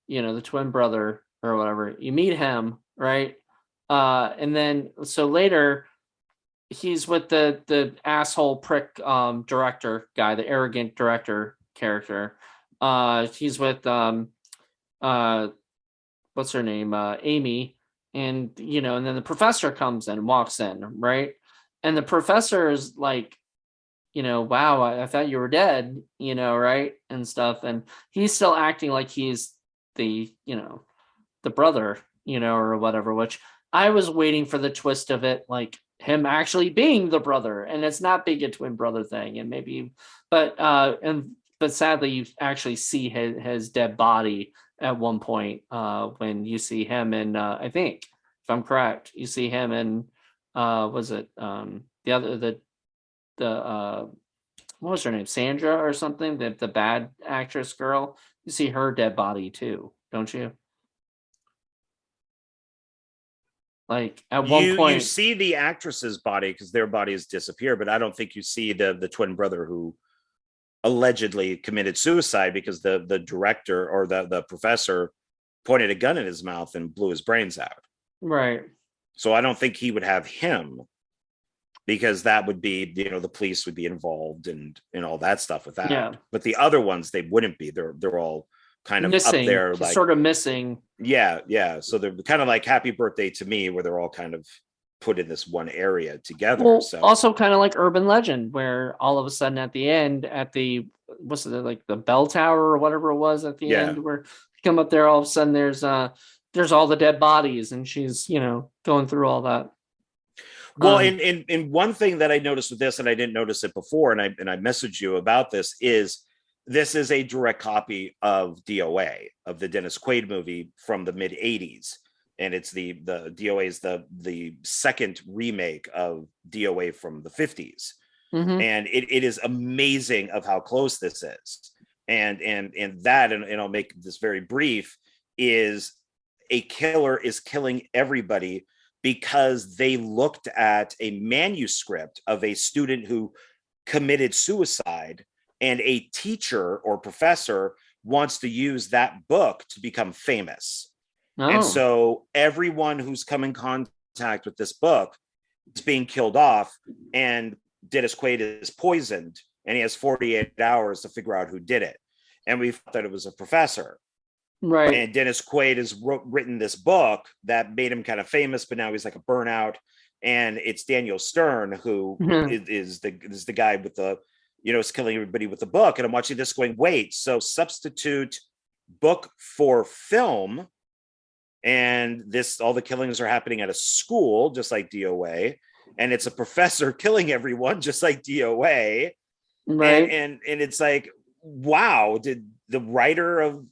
the twin brother or whatever. You meet him, right? And then so later he's with the asshole prick director guy, the arrogant director character. He's with what's her name, Amy, and and then the professor comes in and walks in, right? And the professor is like, wow, I thought you were dead, right, and stuff, and he's still acting like he's the the brother, or whatever, which I was waiting for the twist of it, like him actually being the brother, and it's not being a twin brother thing, and maybe, but sadly you actually see his dead body at one point when you see him, and I think, if I'm correct, you see him in was it the other the what was her name, Sandra or something, the bad actress girl, you see her dead body too, don't you? Like at one point you see the actress's body because their bodies disappear, but I don't think you see the twin brother who allegedly committed suicide because the director or the professor pointed a gun in his mouth and blew his brains out. Right. So I don't think he would have him, because that would be, the police would be involved and all that stuff with that. Yeah. But the other ones, they wouldn't be. They're all kind of missing, up there, like sort of missing. Yeah. So they're kind of like Happy Birthday to Me, where they're all kind of put in this one area together. Well, so also kind of like Urban Legend, where all of a sudden at the end, at the what's it, like the bell tower or whatever it was at the end, where you come up there, all of a sudden there's all the dead bodies, and she's going through all that. Well, and one thing that I noticed with this, and I didn't notice it before, and I messaged you about this, is a direct copy of DOA, of the Dennis Quaid movie from the mid 80s. And it's the DOA is the second remake of DOA from the 50s. Mm-hmm. And it is amazing of how close this is. And that, and I'll make this very brief, is a killer is killing everybody because they looked at a manuscript of a student who committed suicide, and a teacher or professor wants to use that book to become famous. Oh. And so everyone who's come in contact with this book is being killed off, and Dennis Quaid is poisoned, and he has 48 hours to figure out who did it. And we thought that it was a professor. Right. And Dennis Quaid has written this book that made him kind of famous, but now he's like a burnout. And it's Daniel Stern who is the guy with the, is killing everybody with the book. And I'm watching this going, wait, so substitute book for film. And all the killings are happening at a school, just like DOA. And it's a professor killing everyone, just like DOA. Right. And it's like, wow, did the writer of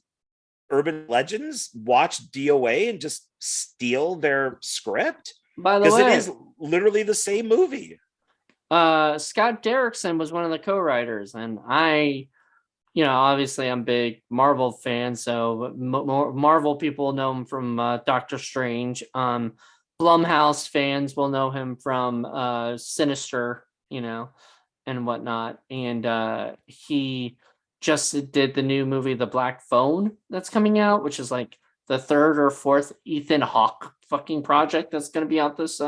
Urban Legends watch DOA and just steal their script? By the way, because it is literally the same movie. Scott Derrickson was one of the co-writers, and I, obviously I'm a big Marvel fan, so Marvel people know him from Doctor Strange. Blumhouse fans will know him from Sinister, and whatnot. And he just did the new movie, The Black Phone, that's coming out, which is like the third or fourth Ethan Hawke fucking project that's going to be out this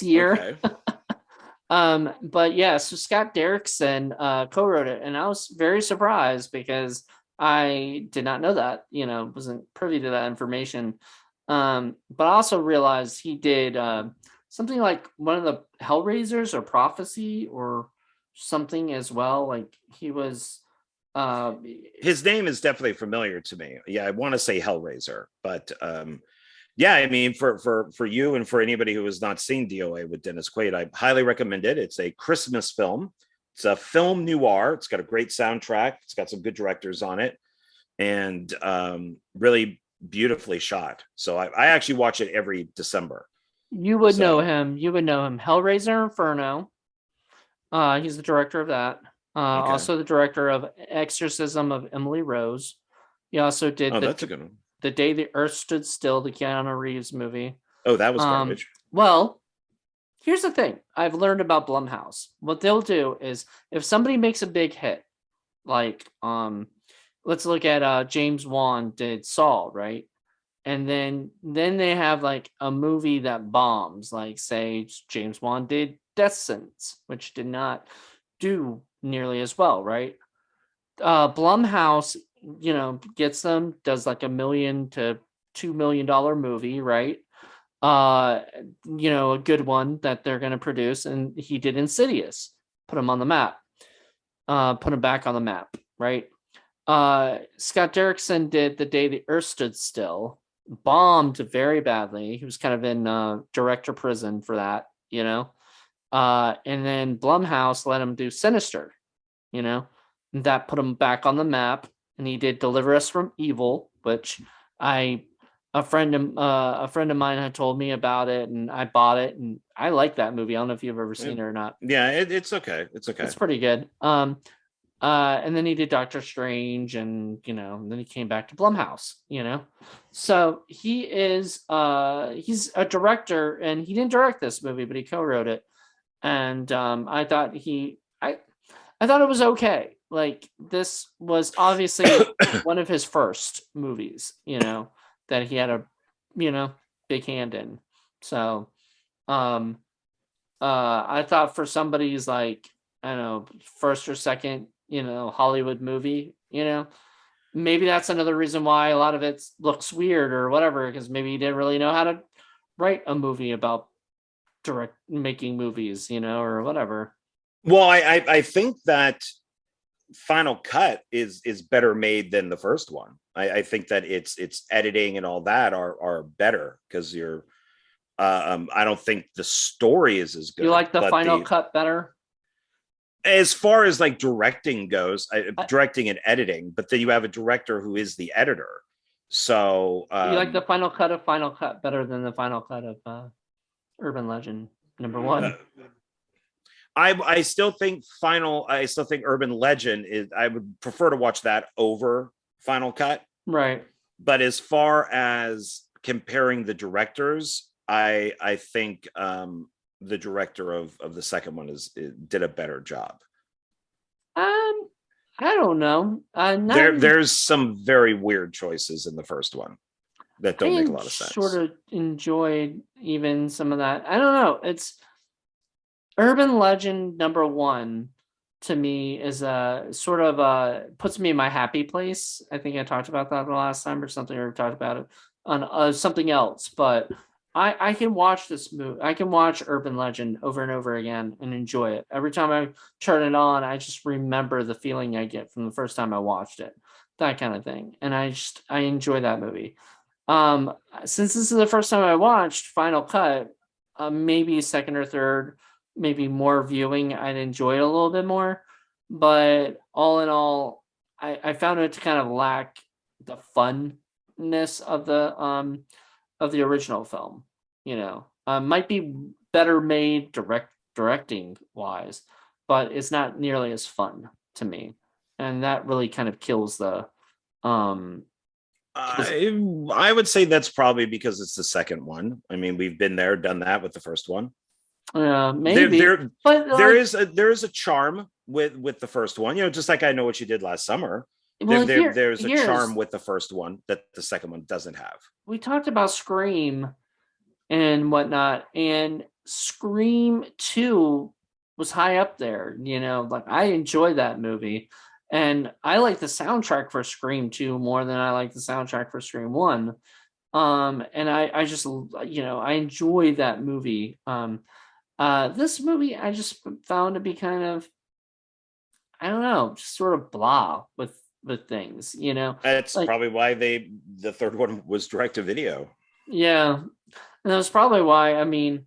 year. Okay. But yeah, so Scott Derrickson co-wrote it, and I was very surprised because I did not know that, wasn't privy to that information. But I also realized he did something like one of the Hellraisers or Prophecy or something as well. Like he was uh His name is definitely familiar to me. Yeah, I want to say Hellraiser, but yeah, I mean, for you and for anybody who has not seen DOA with Dennis Quaid, I highly recommend it. It's a Christmas film. It's a film noir. It's got a great soundtrack. It's got some good directors on it, and really beautifully shot. So I actually watch it every December. you would know So him. You would know him. Hellraiser Inferno. He's the director of that. okay. Also the director of Exorcism of Emily Rose. He also did Oh, that's a good one. the Day the Earth Stood Still, the Keanu Reeves movie. Oh, that was Um, garbage. well, here's the thing I've learned about Blumhouse. What they'll do is if somebody makes a big hit, like let's look at James Wan did Saw, right? And then they have like a movie that bombs, like say James Wan did Death Sentence, which did not do nearly as well, right? Blumhouse, gets them, does like $1 million to $2 million movie, right? uh a good one that they're going to produce, and he did Insidious, put him on the map, put him back on the map, right? Scott Derrickson did The Day the Earth Stood Still, bombed very badly. He was kind of in director prison for that, and then Blumhouse let him do Sinister, you know that put him back on the map. And he did Deliver Us from Evil, which I a friend of mine had told me about it, and I bought it, and I like that movie. I don't know if you've ever seen it or not. Yeah, it's okay. It's okay. It's pretty good. And then he did Doctor Strange, and and then he came back to Blumhouse. So he's a director, and he didn't direct this movie, but he co-wrote it. And I thought it was okay. Like, this was obviously one of his first movies, that he had a, big hand in. So, um, I thought for somebody's, like, I don't know, first or second, Hollywood movie, maybe that's another reason why a lot of it looks weird or whatever, because maybe he didn't really know how to write a movie about direct making movies, or whatever. Well, I think that Final Cut is better made than the first one. I think that its editing and all that are better because you're I don't think the story is as good. You like the but Final Cut better? As far as like directing goes, directing and editing, but then you have a director who is the editor. So you like the Final Cut of Final Cut better than the Final Cut of Urban Legend #1? I still think Urban Legend is, I would prefer to watch that over Final Cut. Right. But as far as comparing the directors, I think the director of the second one did a better job. I don't know. There's some very weird choices in the first one that don't make a lot of sense. Sort of enjoyed even some of that. I don't know. It's Urban Legend #1 to me is a sort of puts me in my happy place. I think I talked about that the last time or something, or talked about it on something else. But I can watch this movie. I can watch Urban Legend over and over again and enjoy it. Every time I turn it on, I just remember the feeling I get from the first time I watched it, that kind of thing. And I enjoy that movie. Since this is the first time I watched Final Cut, maybe second or third, maybe more viewing, I'd enjoy it a little bit more. But all in all, I found it to kind of lack the funness of the original film. Might be better made directing wise, but it's not nearly as fun to me, and that really kind of kills the. I would say that's probably because it's the second one. I mean, we've been there, done that with the first one. Maybe, but there is a charm with the first one. Just like I Know What You Did Last Summer. Well, there's a charm with the first one that the second one doesn't have. We talked about Scream and whatnot, and Scream 2 was high up there. Like, I enjoy that movie, and I like the soundtrack for Scream 2 more than I like the soundtrack for Scream 1. And I just, I enjoy that movie. This movie I just found to be kind of, I don't know, just sort of blah with things, That's like, probably why the third one was direct to video. yeah. And that's probably why, I mean,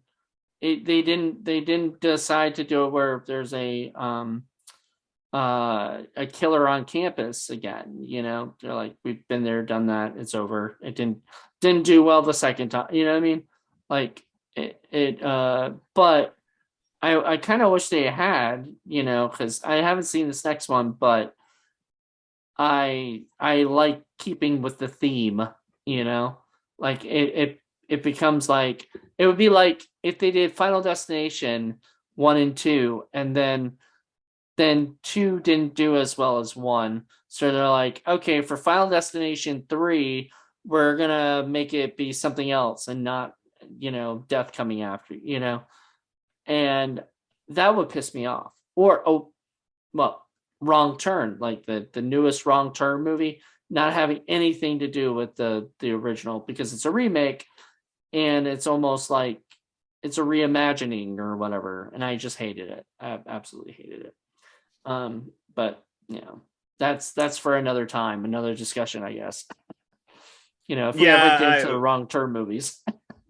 they didn't decide to do it where there's a killer on campus again. They're like, we've been there, done that, it's over. It didn't do well the second time, you know what I mean? Like, but I kind of wish they had, because I haven't seen this next one, but I like keeping with the theme, like it becomes like, it would be like if they did Final Destination 1 and 2, and then 2 didn't do as well as 1. So they're like, okay, for Final Destination 3, we're gonna make it be something else and not, death coming after, and that would piss me off. Or, oh, well, Wrong Turn, like the newest Wrong Turn movie, not having anything to do with the original, because it's a remake, and it's almost like it's a reimagining or whatever, and I just hated it. I absolutely hated it. But that's for another time, another discussion, I guess. If we ever get into the Yeah, Wrong Turn movies.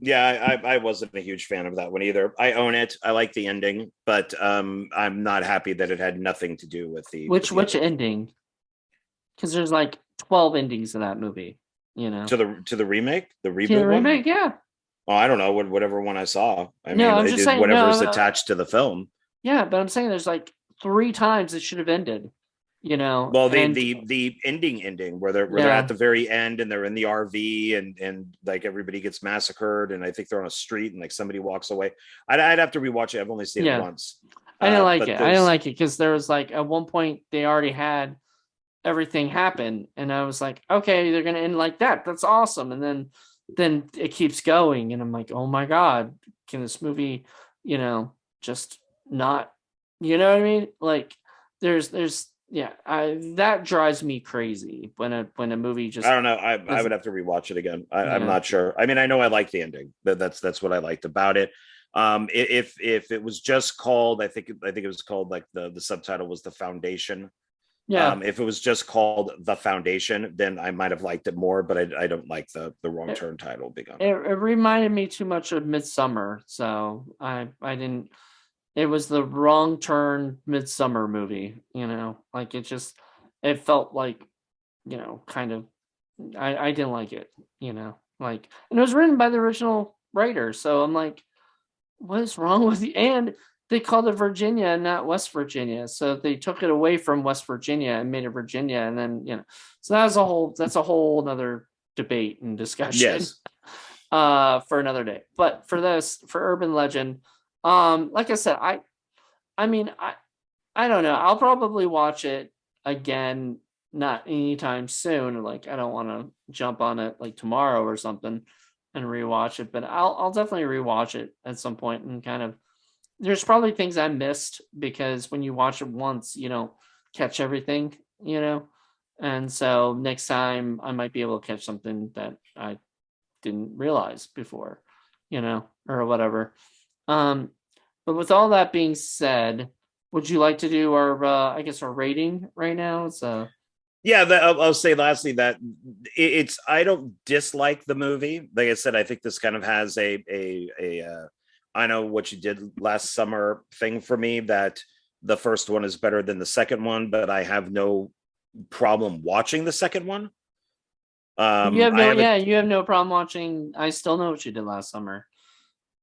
I wasn't a huge fan of that one either. I own it. I like the ending, but I'm not happy that it had nothing to do with the Which other two. ending? Because there's like 12 endings in that movie. To the remake, the To the reboot one. remake, yeah. Oh, I don't know whatever one I saw. I No, mean, I'm it just is saying. No, whatever's attached to the film. yeah, but I'm saying there's like 3 times it should have ended. Well, And the ending where they're at yeah, the very end and they're in the RV and like everybody gets massacred and I think they're on a street and like somebody walks away. I'd have to rewatch it. I've only seen it yeah. once. I didn't like But it. I didn't there's like it because there was like at one point they already had everything happen, and I was like, okay, they're gonna end like that. That's awesome. And then it keeps going, and I'm like, oh my god, can this movie, just not, what I mean? Like, there's yeah, that drives me crazy when a movie I just don't know. I would doesn't. have to rewatch it again. I'm Yeah, not sure. I mean, I know I like the ending. That's what I liked about it. If it was just called, I think it was called like the subtitle was The Foundation. yeah. If it was just called The Foundation, then I might have liked it more. But I don't like the Wrong It, Turn title being on it, it. it reminded me too much of Midsummer, so I didn't. It was the Wrong Turn Midsummer movie, like it felt like, kind of, I didn't like it, like, and it was written by the original writer, so I'm like, what is wrong with you? And they called it Virginia, not West Virginia, so they took it away from West Virginia and made it Virginia, and then, so that's a whole another debate and discussion, Yes. for another day. But for Urban Legend, like I said, I mean, I don't know. I'll probably watch it again, not anytime soon. Like, I don't want to jump on it like tomorrow or something and rewatch it, but I'll definitely rewatch it at some point and kind of. There's probably things I missed because when you watch it once, you don't catch everything, and so next time I might be able to catch something that I didn't realize before, or whatever. Um, but with all that being said, would you like to do our, I guess, our rating right now? So Yeah, I'll say lastly that it's I don't dislike the movie. Like I said, I think this kind of has a I know what you did last summer thing for me that the first one is better than the second one, but I have no problem watching the second one. I haven't. you have no problem watching. I Still Know What You Did Last Summer.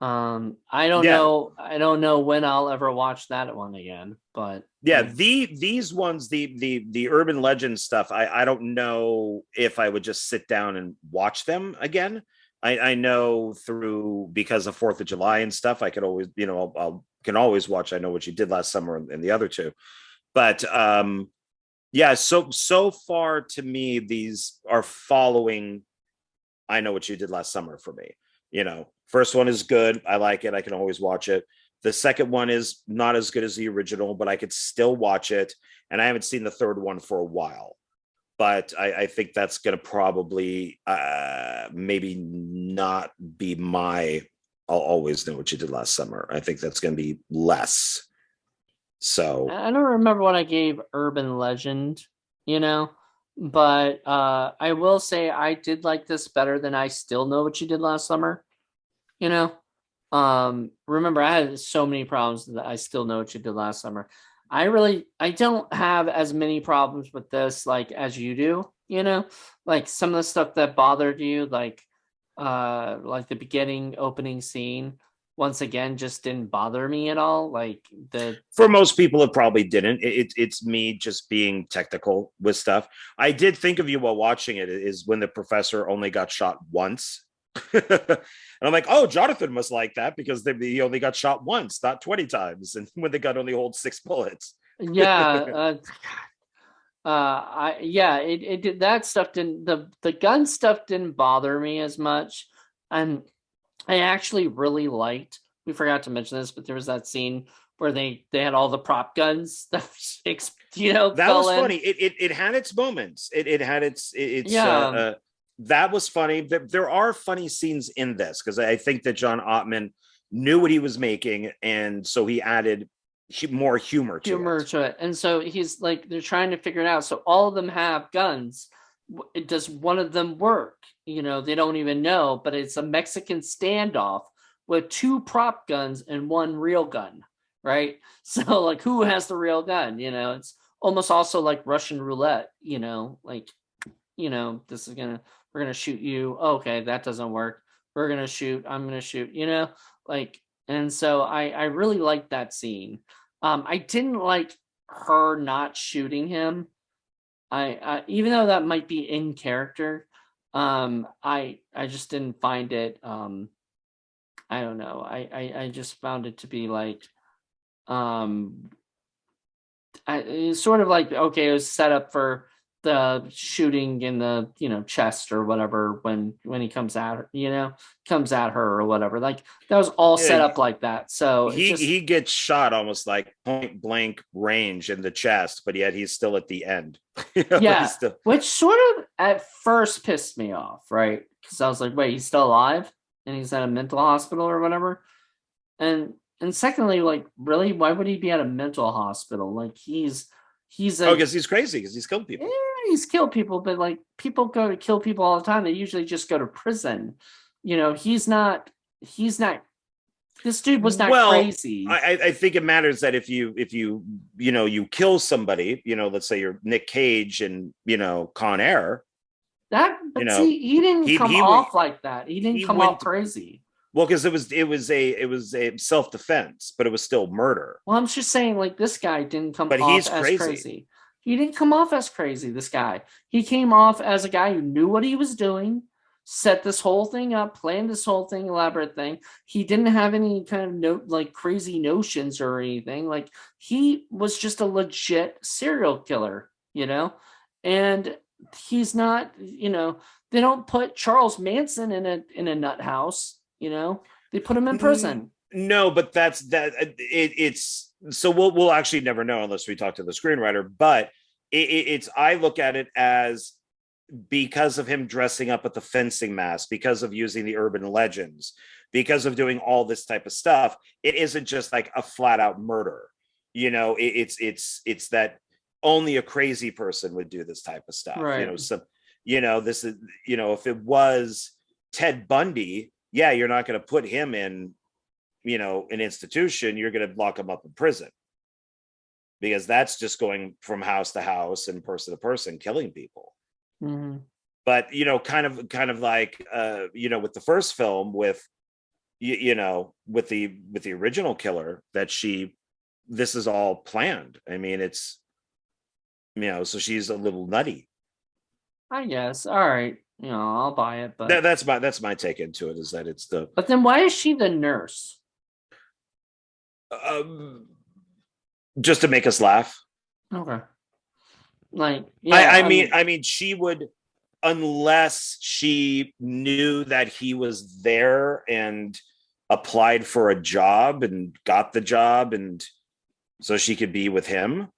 Yeah, I don't know when I'll ever watch that one again, but yeah. These ones, the urban legend stuff. I don't know if I would just sit down and watch them again. I know through because of Fourth of July and stuff. I could always I'll can always watch. I Know What You Did Last Summer and the other two, but yeah. So far to me, these are following I Know What You Did Last Summer for me. First one is good. I like it. I can always watch it. The second one is not as good as the original, but I could still watch it. And I haven't seen the third one for a while. but I think that's going to probably maybe not be my. I'll always know what you did last summer. I think that's going to be less. So I don't remember what I gave Urban Legend, you know, but I will say I did like this better than I Still Know What You Did Last Summer, you know. Remember I had so many problems that I Still Know What You Did Last Summer. I don't have as many problems with this like as you do, you know, like some of the stuff that bothered you, like the beginning opening scene once again just didn't bother me at all. Like the for most people, it probably didn't. It's me just being technical with stuff. I did think of you while watching it. Is when the professor only got shot once. And I'm like, oh, Jonathan must like that because he only got shot once, not 20 times. And when they got only hold 6 bullets. yeah, it did that stuff didn't the gun stuff didn't bother me as much. And I actually really liked, we forgot to mention this, but there was that scene where they had all the prop guns that That fell was in. funny. It had its moments. It had its Yeah, that was funny. There are funny scenes in this because I think that John Ottman knew what he was making, and so he added more humor to humor it. to it. And so he's like, they're trying to figure it out. So all of them have guns. Does one of them work? They don't even know, but it's a Mexican standoff with two prop guns and one real gun, right? So like, who has the real gun? It's almost also like Russian roulette. Like, this is we're gonna shoot you. Okay, that doesn't work. We're gonna shoot. I'm gonna shoot. Like, and so I really liked that scene. I didn't like her not shooting him. I even though that might be in character, I just didn't find it. I don't know. I just found it to be like, um, it's sort of like, okay, it was set up for the shooting in the chest or whatever when he comes at her or whatever. Like that was all Yeah, set up like that. So it's just, he gets shot almost like point blank range in the chest, but yet he's still at the end. yeah, He's still. which sort of at first pissed me off, right? Because I was like, wait, he's still alive and he's at a mental hospital or whatever. And secondly, like, really, why would he be at a mental hospital? Like he's Oh, a because he's crazy because he's killed yeah, people. he's killed people, but like people go to kill people all the time. They usually just go to prison. He's not this dude was not Well, crazy. I think it matters that if you you kill somebody, let's say you're Nick Cage and Con Air, you But know see, he didn't he come he off like that. He didn't he come off went crazy. well because it was a self defense, but it was still murder. Well, I'm just saying, like, this guy didn't come But off he's as crazy. crazy. He didn't come off as crazy, this guy. He came off as a guy who knew what he was doing, set this whole thing up, planned this whole thing, elaborate thing. He didn't have any kind of like crazy notions or anything. Like, he was just a legit serial killer, And he's not, they don't put Charles Manson in a nut house, They put him in prison. No, but it's so we'll actually never know unless we talk to the screenwriter. But it's I look at it as because of him dressing up at the fencing mask, because of using the urban legends, because of doing all this type of stuff. It isn't just like a flat out murder. It's that only a crazy person would do this type of stuff. Right. So this is if it was Ted Bundy, yeah, you're not going to put him in an institution. You're going to lock him up in prison because that's just going from house to house and person to person killing people. Mm-hmm. But kind of like with the first film with with the original killer that this is all planned. I mean, it's so she's a little nutty. I guess. All right. I'll buy it, but That's my take into it, is that it's the but then why is she the nurse? um, just to make us laugh. Okay. Like, yeah, I mean, she would, unless she knew that he was there and applied for a job and got the job, and so she could be with him. right.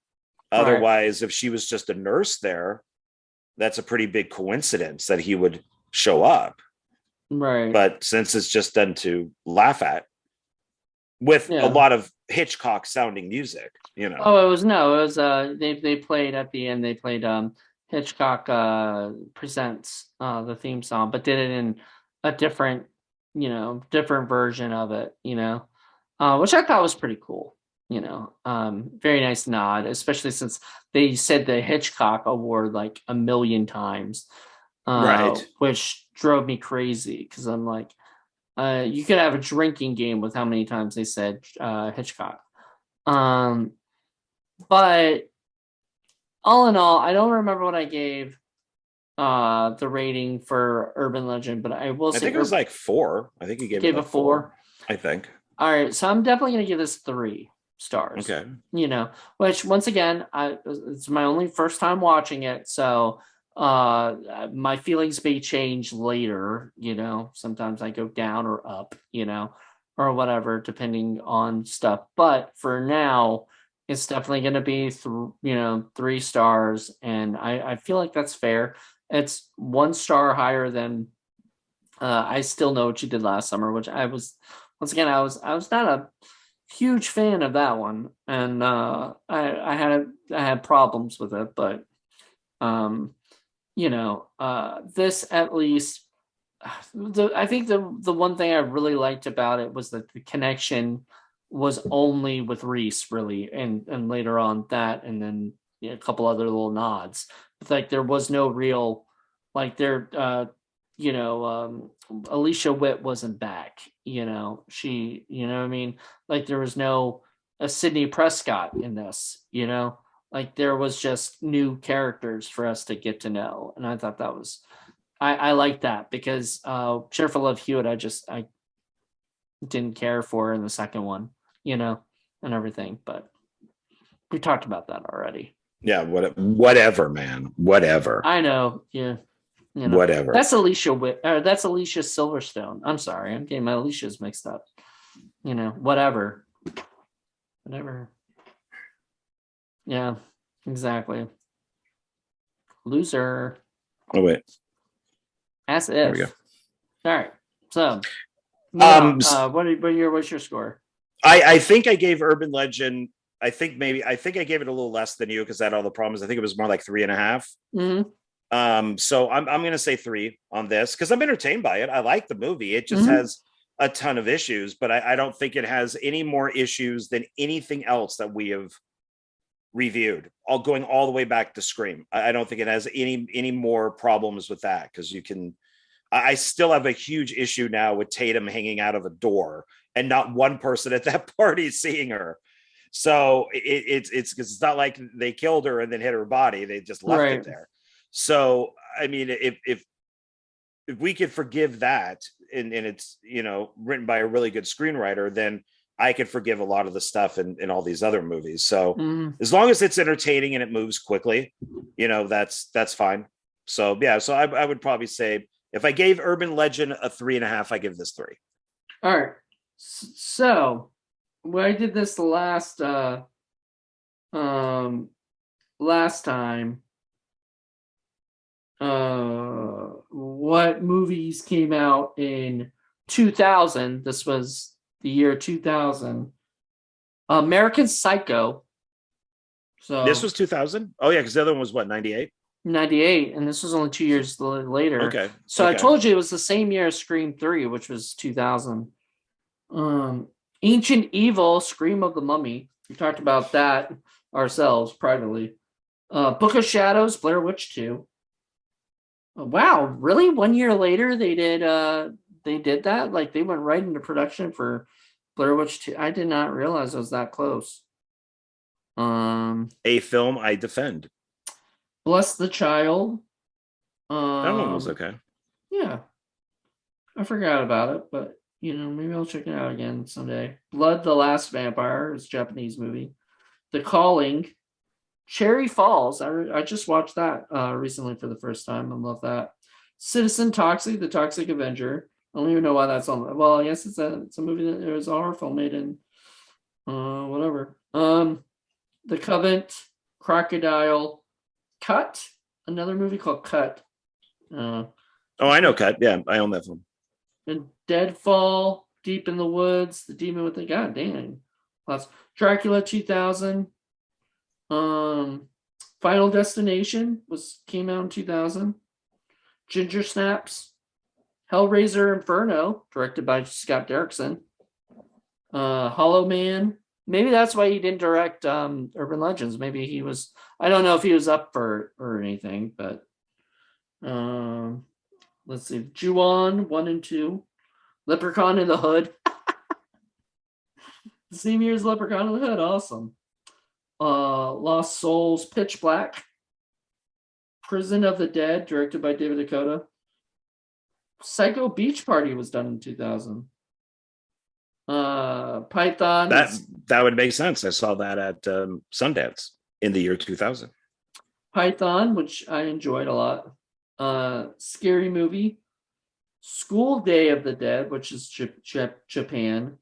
Otherwise, if she was just a nurse there, that's a pretty big coincidence that he would show up. Right. But since it's just done to laugh at with a Yeah. lot of Hitchcock sounding music, you know. Oh, it was no, it was they played at the end, they played Hitchcock Presents the theme song, but did it in a different, different version of it, which I thought was pretty cool, very nice nod, especially since they said the Hitchcock Award like a million times, Right. which drove me crazy because I'm like, you could have a drinking game with how many times they said Hitchcock. Um, but all in all, I don't remember what I gave the rating for Urban Legend, but I will I say think it was like 4. I think he gave it gave a like 4. 4. I think. All right, so I'm definitely gonna give this 3 stars. Okay. Which once again, it's my only first time watching it, so my feelings may change later. Sometimes I go down or up, or whatever, depending on stuff. But for now, it's definitely going to be 3 stars, and I feel like that's fair. It's 1 star higher than I Still Know What You Did Last Summer, which I was once again I was not a huge fan of that one, and I had problems with it, but um this at least I think the one thing I really liked about it was that the connection was only with Reese, really, and later on that, and then a couple other little nods. It's like there was no real, like there, Alicia Witt wasn't back. She, what I mean, like there was no a Sidney Prescott in this. Like there was just new characters for us to get to know, and I thought that was I like that because Jennifer Love Hewitt I didn't care for in the second one, and everything, but we talked about that already. Yeah, whatever, man. Whatever. I know, yeah, Whatever. that's Alicia that's Alicia Silverstone. I'm sorry, I'm getting my Alicia's mixed up. Whatever. Yeah, exactly. Loser. Oh wait. As if. There we go. All right. So, what's your score? I think I gave Urban Legend. I think I gave it a little less than you because I had all the problems. I think it was more like 3.5. So I'm going to say 3 on this because I'm entertained by it. I like the movie. It just has a ton of issues, but I don't think it has any more issues than anything else that we have reviewed, all going all the way back to Scream. I don't think it has any more problems with that because I still have a huge issue now with Tatum hanging out of a door and not one person at that party seeing her. So it's not like they killed her and then hit her body. They just left it there. So, I mean, if we could forgive that and it's, written by a really good screenwriter, then I could forgive a lot of the stuff in all these other movies. So as long as it's entertaining and it moves quickly, that's fine. So yeah, so I would probably say if I gave Urban Legend a 3.5, I give this 3. All right. So when I did this the last time, what movies came out in 2000? This was the year 2000. American Psycho. So this was 2000. Oh yeah, because the other one was what, 98. 98, and this was only 2 years later. Okay. So I told you it was the same year as Scream 3, which was 2000. Ancient Evil, Scream of the Mummy. We talked about that ourselves privately. Book of Shadows, Blair Witch 2. Wow, really? 1 year later they did that? Like they went right into production for Blair Witch 2. I did not realize it was that close. A film I defend. Bless the Child. That one was okay. Yeah. I forgot about it, but maybe I'll check it out again someday. Blood the Last Vampire is a Japanese movie. The Calling. Cherry Falls. I just watched that recently for the first time. I love that. Citizen Toxic, The Toxic Avenger. I don't even know why that's on. Well, I guess it's a movie that was a horror film made in whatever. The Covenant, Crocodile, Cut, another movie called Cut. Uh, Oh, I know Cut. Yeah, I own that film. and Deadfall, Deep in the Woods, The Demon with the God dang. Lots. Dracula 2000. Final Destination came out in 2000. Ginger Snaps. Hellraiser Inferno, directed by Scott Derrickson. Hollow Man. Maybe that's why he didn't direct Urban Legends. Maybe he was, I don't know if he was up for or anything, but let's see. Ju-on 1 and 2. Leprechaun in the Hood. The same year as Leprechaun in the Hood. Awesome. Lost Souls, Pitch Black. Prison of the Dead, directed by David Dakota. Psycho Beach Party was done in 2000. Python. That would make sense. I saw that at Sundance in the year 2000. Python, which I enjoyed a lot. Scary Movie. School Day of the Dead, which is Japan.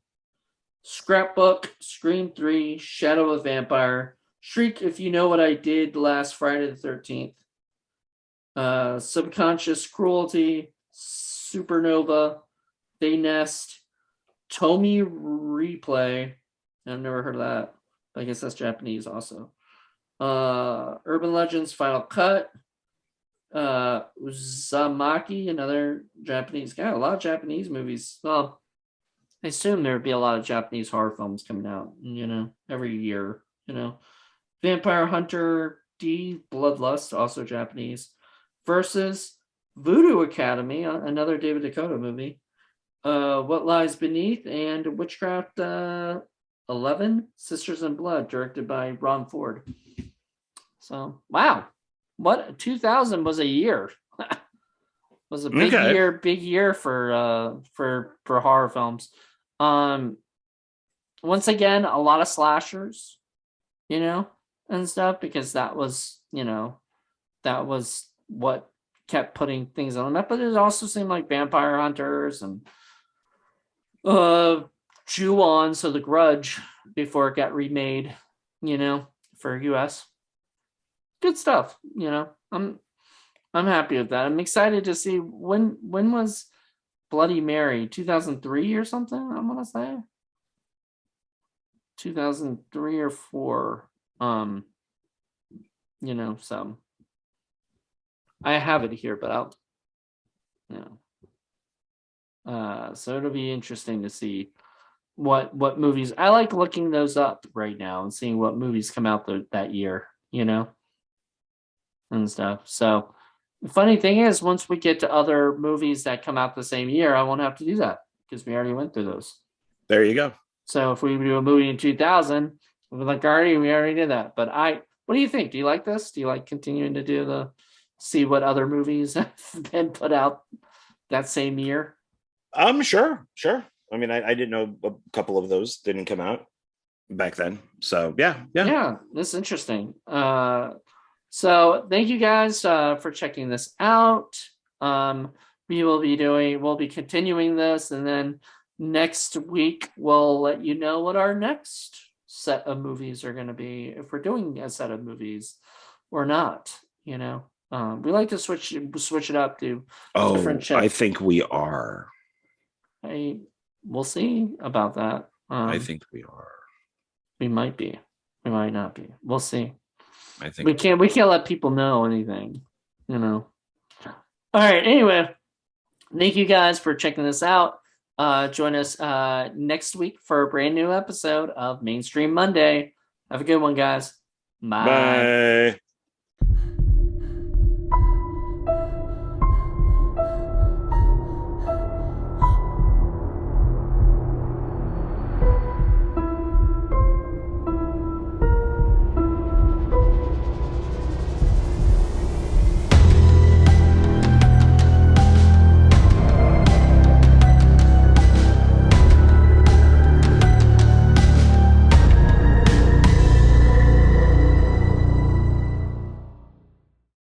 Scrapbook, Scream 3, Shadow of a Vampire, Shriek, If You Know What I Did Last Friday the 13th. Subconscious Cruelty, Supernova, They Nest, Tomy Replay. I've never heard of that. I guess that's Japanese also. Urban Legends Final Cut. Uzumaki, another Japanese. Got a lot of Japanese movies. Well, I assume there would be a lot of Japanese horror films coming out, every year, Vampire Hunter D, Bloodlust, also Japanese. Versus Voodoo Academy, another David Dakota movie. What Lies Beneath, and Witchcraft 11, Sisters in Blood, directed by Ron Ford. So, wow. 2000 was a year. Was a big year for horror films. Once again, a lot of slashers, and stuff, because that was what kept putting things on the map. But it also seemed like Vampire Hunters and Ju-on, so The Grudge, before it got remade, for US. Good stuff, I'm happy with that. I'm excited to see when was Bloody Mary, 2003 or something, I'm gonna say 2003 or 4. So I have it here, but so it'll be interesting to see what movies. I like looking those up right now and seeing what movies come out that year, and stuff. So the funny thing is, once we get to other movies that come out the same year, I won't have to do that because we already went through those. There you go. So if we do a movie in 2000, we're like, we already did that. But what do you think? Do you like this? Do you like continuing to see what other movies have been put out that same year? Sure. I mean, I didn't know a couple of those didn't come out back then. So yeah. That's interesting. So thank you guys for checking this out. We'll be continuing this, and then next week we'll let you know what our next set of movies are going to be, if we're doing a set of movies or not. We like to switch it up to different shows. I think we are. We'll see about that. I think we are. We might be. We might not be. We'll see. I think we can't let people know anything, All right. Anyway, thank you guys for checking this out. Join us next week for a brand new episode of Mainstream Monday. Have a good one, guys. Bye.